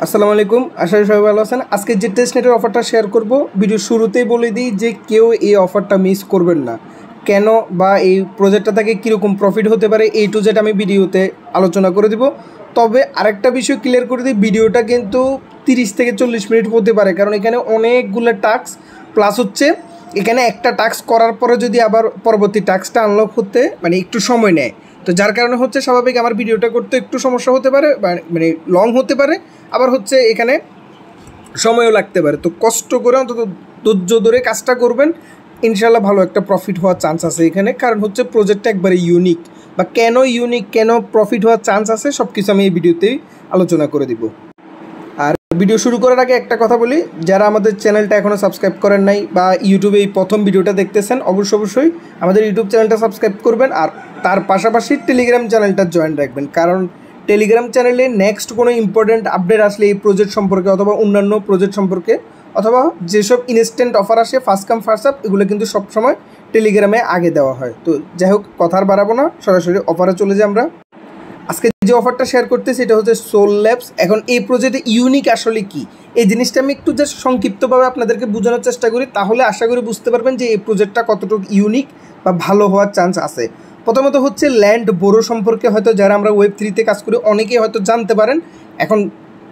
আসসালামু আলাইকুম, আশা করি সবাই ভালো আছেন। আজকে যে টেস্টনেটের অফারটা শেয়ার করব, ভিডিও শুরুতেই বলে দিই যে কেউ এই অফারটা মিস করবেন না। কেন বা এই প্রজেক্টটা থেকে কীরকম প্রফিট হতে পারে এই টু জেড আমি ভিডিওতে আলোচনা করে দিব। তবে আরেকটা বিষয় ক্লিয়ার করে দিই, ভিডিওটা কিন্তু 30 থেকে 40 মিনিট হতে পারে, কারণ এখানে অনেকগুলো টাস্ক প্লাস হচ্ছে এখানে একটা টাস্ক করার পরে যদি আবার পরবর্তী টাস্কটা আনলক হতে একটু সময় নেয়। তো যার কারণে হচ্ছে স্বাভাবিক আমার ভিডিওটা করতে একটু সমস্যা হতে পারে, লং হতে পারে, আবার হচ্ছে এখানে সময়ও লাগতে পারে। তো কষ্ট করে অন্তত ধৈর্য ধরে কাজটা করবেন, ইনশাল্লাহ ভালো একটা প্রফিট হওয়ার চান্স আছে এখানে। কারণ হচ্ছে প্রজেক্টটা একবারে ইউনিক, বা কেন ইউনিক, কেন প্রফিট হওয়ার চান্স আছে সব কিছু আমি এই ভিডিওতেই আলোচনা করে দিব। আর ভিডিও শুরু করার আগে একটা কথা বলি, যারা আমাদের চ্যানেলটা এখনও সাবস্ক্রাইব করেন নাই বা ইউটিউবে এই প্রথম ভিডিওটা দেখতেছেন, অবশ্যই আমাদের ইউটিউব চ্যানেলটা সাবস্ক্রাইব করবেন। আর তার পাশাপাশি টেলিগ্রাম চ্যানেলটা জয়েন রাখবেন, কারণ টেলিগ্রাম চ্যানেলে নেক্সট কোনো ইম্পর্ট্যান্ট আপডেট আসলে এই প্রজেক্ট সম্পর্কে অথবা অন্যান্য প্রজেক্ট সম্পর্কে অথবা যেসব ইনস্ট্যান্ট অফার আসে ফার্স্ট কাম ফার্স্ট সার্ভ, এগুলো কিন্তু সবসময় টেলিগ্রামে আগে দেওয়া হয়। তো যাই হোক, কথা আর বাড়াবো না, সরাসরি অফারে চলে যাই আমরা। আজকে যে অফারটা শেয়ার করতেছি এটা হচ্ছে সোল ল্যাবস। এখন এই প্রজেক্টে ইউনিক আসলে কি, এই জিনিসটা আমি একটু জাস্ট সংক্ষিপ্তভাবে আপনাদেরকে বোঝানোর চেষ্টা করি, তাহলে আশা করি বুঝতে পারবেন যে এই প্রজেক্টটা কতটুকু ইউনিক বা ভালো হওয়ার চান্স আছে। প্রথমত হচ্ছে ল্যান্ড বোরো সম্পর্কে হয়তো যারা আমরা ওয়েব3তে কাজ করি অনেকেই হয়তো জানতে পারেন, এখন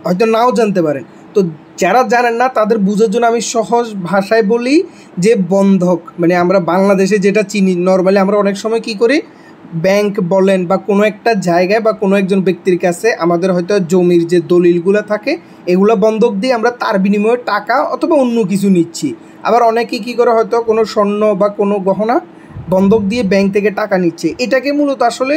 হয়তো নাও জানতে পারেন। তো যারা জানেন না তাদের বোঝার জন্য আমি সহজ ভাষায় বলি যে বন্ধক, আমরা বাংলাদেশে যেটা চিনি নর্মালি, আমরা অনেক সময় কী করি, ব্যাংক বলেন বা কোনো একটা জায়গায় বা কোনো একজন ব্যক্তির কাছে আমাদের হয়তো জমির যে দলিলগুলো থাকে এগুলো বন্ধক দিয়ে আমরা তার বিনিময়ে টাকা অথবা অন্য কিছু নিচ্ছি। আবার অনেকেই কী করে, হয়তো কোনো স্বর্ণ বা কোনো গহনা বন্ধক দিয়ে ব্যাংক থেকে টাকা নিচ্ছে। এটাকে মূলত আসলে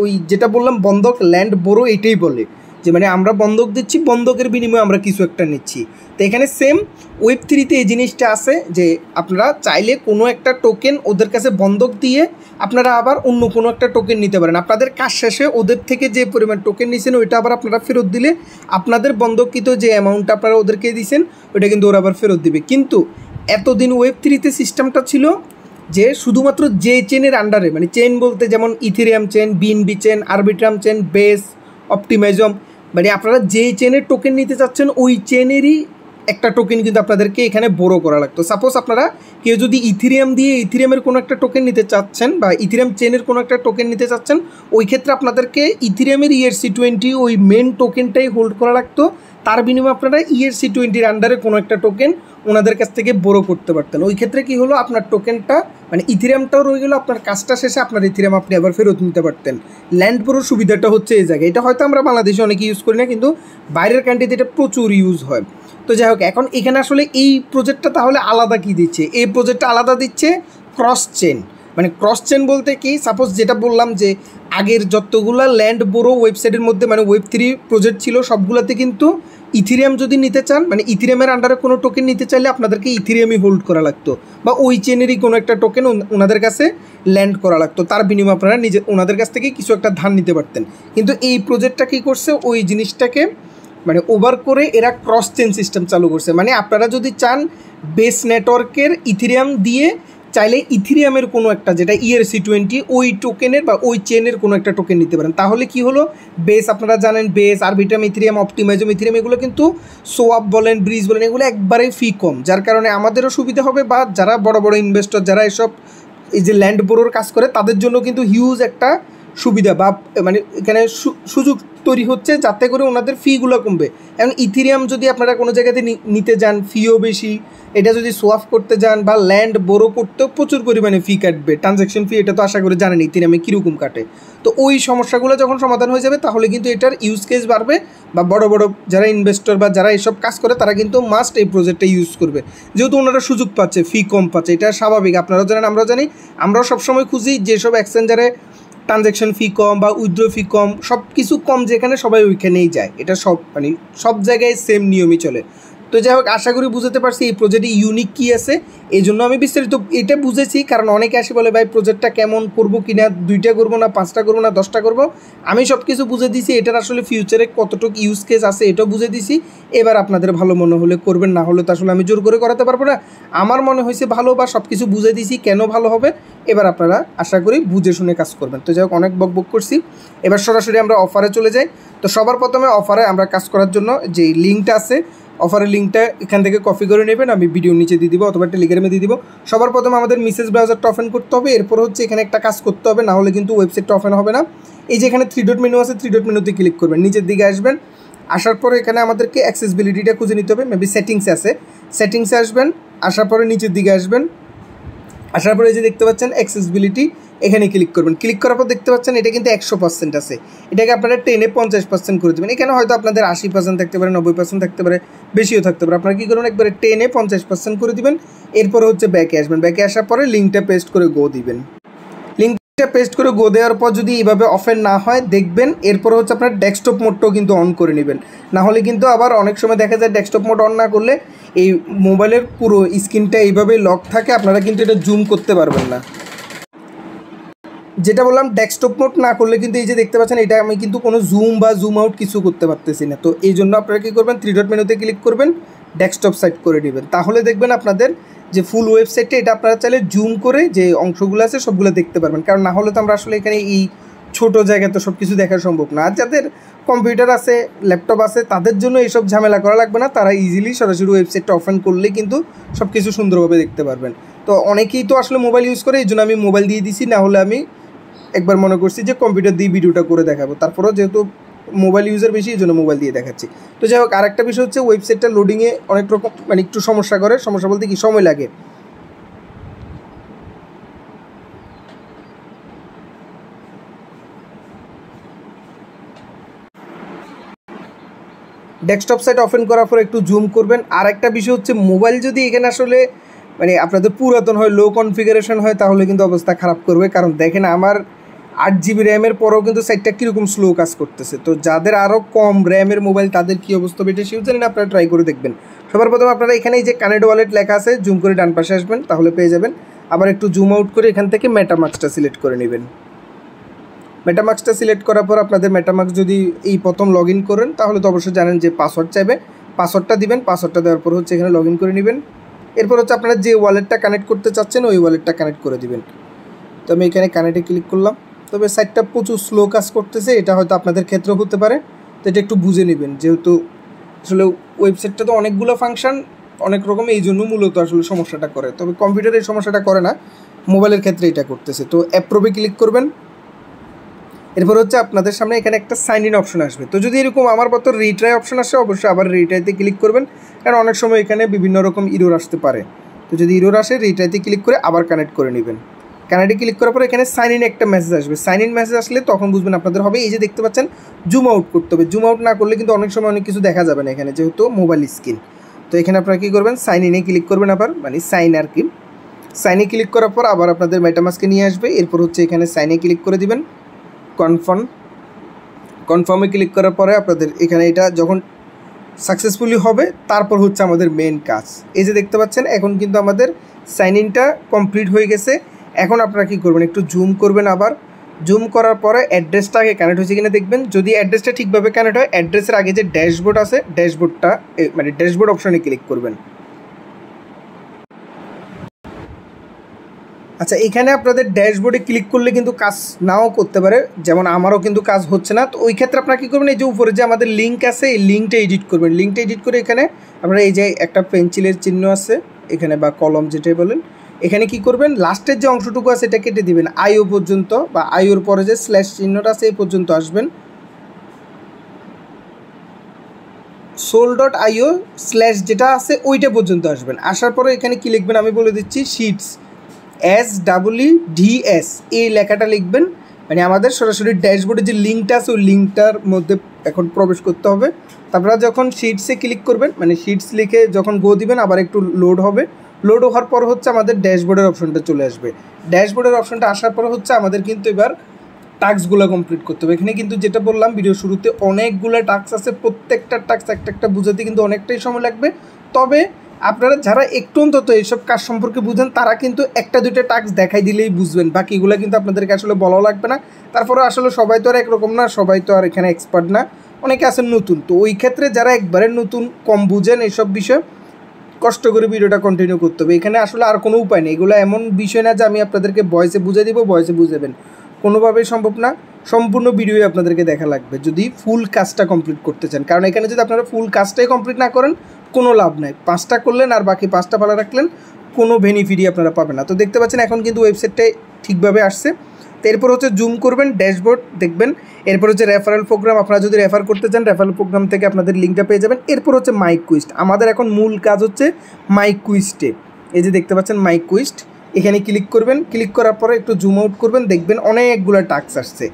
ওই যেটা বললাম বন্ধক, ল্যান্ড বোরো, এটাই বলে যে আমরা বন্ধক দিচ্ছি, বন্ধকের বিনিময়ে আমরা কিছু একটা নিচ্ছি। তো এখানে সেম ওয়েব3তে এই জিনিসটা আছে যে আপনারা চাইলে কোনো একটা টোকেন ওদের কাছে বন্ধক দিয়ে আপনারা আবার অন্য কোনো একটা টোকেন নিতে পারেন। আপনাদের কাজ শেষে ওদের থেকে যে পরিমাণ টোকেন নিয়েছেন ওইটা আবার আপনারা ফেরত দিলে আপনাদের বন্ধককৃত যে অ্যামাউন্টটা আপনারা ওদেরকে দিয়েছেন ওইটা কিন্তু ওরা আবার ফেরত দিবে। কিন্তু এতদিন ওয়েব3তে সিস্টেমটা ছিল যে শুধুমাত্র যে চেনের আন্ডারে, চেন বলতে যেমন Ethereum chain, BNB chain, Arbitrum chain, Base, Optimism, আপনারা যেই চেনের টোকেন নিতে চাচ্ছেন ওই চেনেরই একটা টোকেন কিন্তু আপনাদেরকে এখানে বোরো করা লাগতো। সাপোজ আপনারা কেউ যদি ইথেরিয়াম দিয়ে ইথেরিয়ামের কোনো একটা টোকেন নিতে চাচ্ছেন বা ইথেরিয়াম চেনের কোনো একটা টোকেন নিতে চাচ্ছেন, ওই ক্ষেত্রে আপনাদেরকে ইথেরিয়ামের ERC20 ওই মেন টোকেনটাই হোল্ড করা লাগতো। তার বিনিময়ে আপনারা ERC20 আন্ডারে কোনো একটা টোকেন ওনাদের কাছ থেকে বোরো করতে পারতেন। ওই ক্ষেত্রে কী হলো, আপনার টোকেনটা ইথেরিয়ামটাও রয়ে গেলো, আপনার কাজটা শেষে আপনার ইথেরিয়াম আপনি আবার ফেরত নিতে পারতেন। ল্যান্ড বোরোর সুবিধাটা হচ্ছে এই জায়গায়, এটা হয়তো আমরা বাংলাদেশে অনেকে ইউজ করি না, কিন্তু বাইরের কান্ট্রিতে এটা প্রচুর ইউজ হয়। তো যাই হোক, এখন এখানে আসলে এই প্রজেক্টটা তাহলে আলাদা কি দিচ্ছে, এই প্রজেক্টটা আলাদা দিচ্ছে ক্রস চেন। ক্রস চেন বলতে কি, সাপোজ যেটা বললাম যে আগের যতগুলো ল্যান্ড বোরো ওয়েবসাইটের মধ্যে ওয়েব3 প্রজেক্ট ছিল সবগুলোতে কিন্তু ইথেরিয়াম যদি নিতে চান, ইথেরিয়ামের আন্ডারে কোনো টোকেন নিতে চাইলে আপনাদেরকে ইথেরিয়ামই হোল্ড করা লাগতো, বা ওই চেনেরই কোনো একটা টোকেন ওনাদের কাছে ল্যান্ড করা লাগতো, তার বিনিময়ে আপনারা ওনাদের কাছ থেকে কিছু একটা ধার নিতে পারতেন। কিন্তু এই প্রজেক্টটা কী করছে, ওই জিনিসটাকে ওভার করে এরা ক্রস চেন সিস্টেম চালু করছে। আপনারা যদি চান বেস নেটওয়ার্কের ইথেরিয়াম দিয়ে চাইলে ইথেরিয়ামের কোনো একটা যেটা ERC20 ওই টোকেনের বা ওই চেনের কোনো একটা টোকেন নিতে পারেন। তাহলে কি হলো, বেস আপনারা জানেন, বেস, আরবিট্রাম, ইথেরিয়াম, অপটিমাইজম, ইথেরিয়াম, এগুলো কিন্তু সোয়াপ বলেন, ব্রিজ বলেন, এগুলো একবারেই ফি কম, যার কারণে আমাদেরও সুবিধা হবে, বা যারা বড় বড় ইনভেস্টর যারা এসব এই যে ল্যান্ড বোরোর কাজ করে তাদের জন্য কিন্তু হিউজ একটা সুবিধা বা এখানে সুযোগ তৈরি হচ্ছে, যাতে করে ওনাদের ফিগুলো কমবে। এখন ইথেরিয়াম যদি আপনারা কোনো জায়গাতে নিতে যান ফিও বেশি, এটা যদি সোয়াপ করতে যান বা ল্যান্ড বোরো করতেও প্রচুর পরিমাণে ফি কাটবে, ট্রানজ্যাকশন ফি, এটা তো আশা করে জানেন ইথেরিয়ামে কীরকম কাটে। তো ওই সমস্যাগুলো যখন সমাধান হয়ে যাবে তাহলে কিন্তু এটার ইউজ কেস বাড়বে, বা বড় বড় যারা ইনভেস্টর বা যারা এসব কাজ করে তারা কিন্তু মাস্ট এই প্রজেক্টটা ইউজ করবে, যেহেতু ওনারা সুযোগ পাচ্ছে, ফি কম পাচ্ছে। এটা স্বাভাবিক, আপনারাও জানেন, আমরাও জানি। আমরাও সবসময় খুঁজি যেসব এক্সচেঞ্জারে ট্রানজ্যাকশন ফি কম বা উইথড্র ফি কম, সব কিছু কম যেখানে সবাই ওইখানেই যায়। এটা সব সব জায়গায় সেম নিয়মই চলে। তো যাই হোক, আশা করি বুঝতে পারছি এই প্রজেক্টে ইউনিক কী আছে। এই জন্য আমি বিস্তারিত এটা বুঝেছি, কারণ অনেকে আসে বলে ভাই প্রজেক্টটা কেমন করবো কি না, 2টা করবো না 5টা করবো না 10টা করবো। আমি সব কিছু বুঝে দিছি, এটার আসলে ফিউচারে কতটুকু ইউজ কেস আছে এটাও বুঝে দিছি। এবার আপনাদের ভালো মনে হলে করবেন, না হলে তো আসলে আমি জোর করে করাতে পারবো না। আমার মনে হয়েছে ভালো বা সব কিছু বুঝে দিছি কেন ভালো হবে। এবার আপনারা আশা করি বুঝে শুনে কাজ করবেন। তো যাই হোক, অনেক বক করছি, এবার সরাসরি আমরা অফারে চলে যাই। তো সবার প্রথমে অফারে আমরা কাজ করার জন্য যে লিঙ্কটা আছে, অফারের লিঙ্কটা এখান থেকে কপি করে নেবেন, আমি ভিডিও নিচে দিয়ে দিব অথবা টেলিগ্রামে দিয়ে দিব। সবার প্রথমে আমাদের মেসেজ ব্রাউজারটা ওপেন করতে হবে, এরপর হচ্ছে এখানে একটা কাজ করতে হবে, না হলে কিন্তু ওয়েবসাইটটা ওপেন হবে না। এই যে এখানে 3 ডট মেনু আছে, 3 ডট মেনুতে ক্লিক করবেন, নিচের দিকে আসবেন। আসার পরে এখানে আমাদেরকে অ্যাক্সেসিবিলিটিটা খুঁজে নিতে হবে, মেবি সেটিংসে আছে, সেটিংসে আসবেন। আসার পরে নিচের দিকে আসবেন, আসার পরে এই যে দেখতে পাচ্ছেন অ্যাক্সেসিবিলিটি, এখানে ক্লিক করবেন। ক্লিক করার পর দেখতে পাচ্ছেন এটা কিন্তু 100% আছে, এটাকে আপনারা টেনে 50% করে দেবেন। এখানে হয়তো আপনাদের 80% থাকতে পারে, 90% থাকতে পারে, বেশিও থাকতে পারে। আপনারা কী করবেন, একবারে টেনে 50% করে দিবেন। এরপরে হচ্ছে ব্যাকে আসবেন, ব্যাকে আসার পরে লিঙ্কটা পেস্ট করে গো দিবেন। লিঙ্কটা পেস্ট করে গো দেওয়ার পর যদি এইভাবে অফেন না হয় দেখবেন, এরপরে হচ্ছে আপনার ডেস্কটপ মোডটাও কিন্তু অন করে নেবেন, না হলে কিন্তু আবার অনেক সময় দেখা যায় ডেস্কটপ মোড অন না করলে এই মোবাইলের পুরো স্ক্রিনটা এইভাবে লক থাকে, আপনারা কিন্তু এটা জুম করতে পারবেন না। যেটা বললাম, ডেস্কটপ মোড না করলে কিন্তু এই যে দেখতে পাচ্ছেন এটা আমি কিন্তু কোনো জুম বা জুম আউট কিছু করতে পারতেছি না। তো এই জন্য আপনারা কী করবেন, 3 ডট মেনুতে ক্লিক করবেন, ডেস্কটপ সাইট করে নেবেন। তাহলে দেখবেন আপনাদের যে ফুল ওয়েবসাইটটা এটা আপনারা চাইলে জুম করে যে অংশগুলো আছে সবগুলো দেখতে পারবেন। কারণ না হলে তো আমরা আসলে এখানে এই ছোটো জায়গায় তো সব কিছু দেখা সম্ভব না। আর যাদের কম্পিউটার আছে, ল্যাপটপ আছে, তাদের জন্য এইসব ঝামেলা করা লাগবে না, তারা ইজিলি সরাসরি ওয়েবসাইটটা ওপেন করলেই কিন্তু সব কিছু সুন্দরভাবে দেখতে পারবেন। তো অনেকেই তো আসলে মোবাইল ইউজ করে, এই জন্য আমি মোবাইল দিয়ে দিছি, না হলে আমি একবার মনে করছি যে কম্পিউটার দিয়ে ভিডিওটা করে দেখাবো। তারপরেও যেহেতু মোবাইল ইউজার বেশি, এই জন্য মোবাইল দিয়ে দেখাচ্ছি। তো যাই হোক, আরেকটা বিষয় হচ্ছে ওয়েবসাইটটা লোডিংয়ে অনেক রকম মানে একটু সমস্যা করে। সমস্যা বলতে কি, সময় লাগে। ডেস্কটপ সাইট ওপেন করার পর একটু জুম করবেন। আর একটা বিষয় হচ্ছে, মোবাইল যদি এখানে আসলে মানে আপনাদের পুরাতন হয়, লো কনফিগারেশন হয়, তাহলে কিন্তু অবস্থা খারাপ করবে। কারণ দেখেন আমার 8 জিবি র্যামের পরেও কিন্তু সাইটটা কীরকম স্লো কাজ করতেছে। তো যাদের আরও কম র্যামের মোবাইল তাদের কী অবস্থা হবে এটা সেও জানেন, আপনারা ট্রাই করে দেখবেন। সবার প্রথমে আপনারা এখানে এই যে কানেক্ট ওয়ালেট লেখা আছে, জুম করে ডান পাশে আসবেন, তাহলে পেয়ে যাবেন। আবার একটু জুম আউট করে এখান থেকে মেটামাস্কটা সিলেক্ট করে নেবেন। মেটামাস্কটা সিলেক্ট করার পর আপনাদের মেটামাস্ক যদি এই প্রথম লগ ইন করেন, তাহলে তো অবশ্যই জানেন যে পাসওয়ার্ড চাইবে, পাসওয়ার্ডটা দিবেন। পাসওয়ার্ডটা দেওয়ার পর হচ্ছে এখানে লগ ইন করে নেবেন। এরপর হচ্ছে আপনারা যে ওয়ালেটটা কানেক্ট করতে চাচ্ছেন ওই ওয়ালেটটা কানেক্ট করে দিবেন। তো আমি এখানে কানেক্টে ক্লিক করলাম। তবে সাইটটা প্রচুর স্লো কাজ করতেছে, এটা হয়তো আপনাদের ক্ষেত্রেও হতে পারে। তো এটা একটু বুঝে নেবেন, যেহেতু আসলে ওয়েবসাইটটা তো অনেকগুলো ফাংশন অনেক রকম, এই জন্য মূলত আসলে সমস্যাটা করে। তবে কম্পিউটারে এই সমস্যাটা করে না, মোবাইলের ক্ষেত্রে এটা করতেছে। তো অ্যাপ্রুভে ক্লিক করবেন। এরপর হচ্ছে আপনাদের সামনে এখানে একটা সাইন ইন অপশন আসবে। তো যদি এরকম আমার মতো রিট্রাই অপশন আসে, অবশ্যই আবার রিট্রাইতে ক্লিক করবেন, কারণ অনেক সময় এখানে বিভিন্ন রকম ইরর আসতে পারে। তো যদি ইরর আসে, রিট্রাইতে ক্লিক করে আবার কানেক্ট করে নেবেন। কানেক্টে ক্লিক করার পর এখানে সাইন ইন একটা মেসেজ আসবে। সাইন ইন মেসেজ আসলে তখন বুঝবেন আপনাদের হবে এই যে দেখতে পাচ্ছেন জুম আউট করতে হবে। জুম আউট না করলে কিন্তু অনেক সময় অনেক কিছু দেখা যাবে না এখানে, যেহেতু মোবাইল স্ক্রিন। তো এখানে আপনারা কী করবেন, সাইন ইনে ক্লিক করবেন আবার, মানে সাইন আর কি। সাইনে ক্লিক করার পর আবার আপনাদের মেটামাস্কে নিয়ে আসবে। এরপর হচ্ছে এখানে সাইনে ক্লিক করে দিবেন, কনফার্মে ক্লিক করার পরে আপনাদের এখানে এটা যখন সাকসেসফুলি হবে, তারপর হচ্ছে আমাদের মেন কাজ। এই যে দেখতে পাচ্ছেন এখন কিন্তু আমাদের সাইন ইনটা কমপ্লিট হয়ে গেছে। এখন আপনারা কী করবেন, একটু জুম করবেন। আবার জুম করার পরে অ্যাড্রেসটা আগে কানেক্ট হয়েছে কিনা দেখবেন। যদি অ্যাড্রেসটা ঠিকভাবে কানেক্ট হয়, অ্যাড্রেসের আগে যে ড্যাশবোর্ড আছে, ড্যাশবোর্ডটা মানে ড্যাশবোর্ড অপশানে ক্লিক করবেন। আচ্ছা, এখানে আপনাদের ড্যাশবোর্ডে ক্লিক করলে কিন্তু কাজ নাও করতে পারে, যেমন আমারও কিন্তু কাজ হচ্ছে না। তো ওই ক্ষেত্রে আপনারা কী করবেন, এই যে উপরে যে আমাদের লিঙ্ক আছে, এই লিঙ্কটা এডিট করবেন। লিঙ্কটা এডিট করে এখানে আপনারা এই যে একটা পেন্সিলের চিহ্ন আছে এখানে, বা কলম যেটাই বলেন, এখানে কি করবেন, লাস্টের যে অংশটুকু আছে এটা কেটে দিবেন, আইও পর্যন্ত, বা আইওর পরে যে স্ল্যাশ চিহ্নটা আছে এই পর্যন্ত আসবেন। soul.io স্ল্যাশ যেটা আছে ওইটা পর্যন্ত আসবেন। আসার পরে এখানে কি লিখবেন আমি বলে দিচ্ছি, শিটস SEEDS এই লেখাটা লিখবেন। মানে আমাদের সরাসরি ড্যাশবোর্ডে যে লিঙ্কটা আছে ওই লিঙ্কটার মধ্যে এখন প্রবেশ করতে হবে। তারপরে যখন শিটসে ক্লিক করবেন, মানে শিটস লিখে যখন গো দিবেন, আবার একটু লোড হবে। লোড হওয়ার পর হচ্ছে আমাদের ড্যাশবোর্ডের অপশনটা চলে আসবে। ড্যাশবোর্ডের অপশনটা আসার পর হচ্ছে আমাদের কিন্তু এবার টাস্কগুলো কমপ্লিট করতে হবে। এখানে কিন্তু যেটা বললাম ভিডিও শুরুতে, অনেকগুলো টাস্ক আছে, প্রত্যেকটা টাস্ক একটা একটা বুঝাতে কিন্তু অনেকটাই সময় লাগবে। তবে আপনারা যারা একটু অন্তত এইসব কাজ সম্পর্কে বুঝেন তারা কিন্তু একটা দুইটা টাস্ক দেখাই দিলেই বুঝবেন, বাকিগুলো কিন্তু আপনাদেরকে আসলে বলাও লাগবে না। তারপরে আসলে সবাই তো আর একরকম না, সবাই তো আর এখানে এক্সপার্ট না, অনেকে আছেন নতুন। তো ওই ক্ষেত্রে যারা একবারে নতুন, কম বুঝেন এইসব বিষয়, কষ্ট করে ভিডিওটা কন্টিনিউ করতে হবে। এখানে আসলে আর কোনো উপায় নেই, এগুলো এমন বিষয় না যে আমি আপনাদেরকে ভয়েসে বুঝিয়ে দিব, ভয়েসে বুঝাবেন, কোনোভাবেই সম্ভব না। সম্পূর্ণ ভিডিওই আপনাদেরকে দেখা লাগবে যদি ফুল কাজটা কমপ্লিট করতে চান, কারণ এখানে যদি আপনারা ফুল কাজটাই কমপ্লিট না করেন কোনো লাভ নাই। 5টা করলেন আর বাকি 5টা ভালো রাখলেন, কোনো বেনিফিটই আপনারা পাবেন না। তো দেখতে পাচ্ছেন এখন কিন্তু ওয়েবসাইটটাই ঠিকভাবে আসছে। তো এরপর হচ্ছে জুম করবেন, ড্যাশবোর্ড দেখবেন। এরপর হচ্ছে রেফারেল প্রোগ্রাম, আপনারা যদি রেফার করতে চান রেফারেল প্রোগ্রাম থেকে আপনাদের লিঙ্কটা পেয়ে যাবেন। এরপর হচ্ছে মাইক কুইস্ট, আমাদের এখন মূল কাজ হচ্ছে মাইক কুইস্টে। এই যে দেখতে পাচ্ছেন মাইক কুইস্ট, এখানে ক্লিক করবেন। ক্লিক করার পরে একটু জুম আউট করবেন, দেখবেন অনেকগুলো টাস্ক আসছে।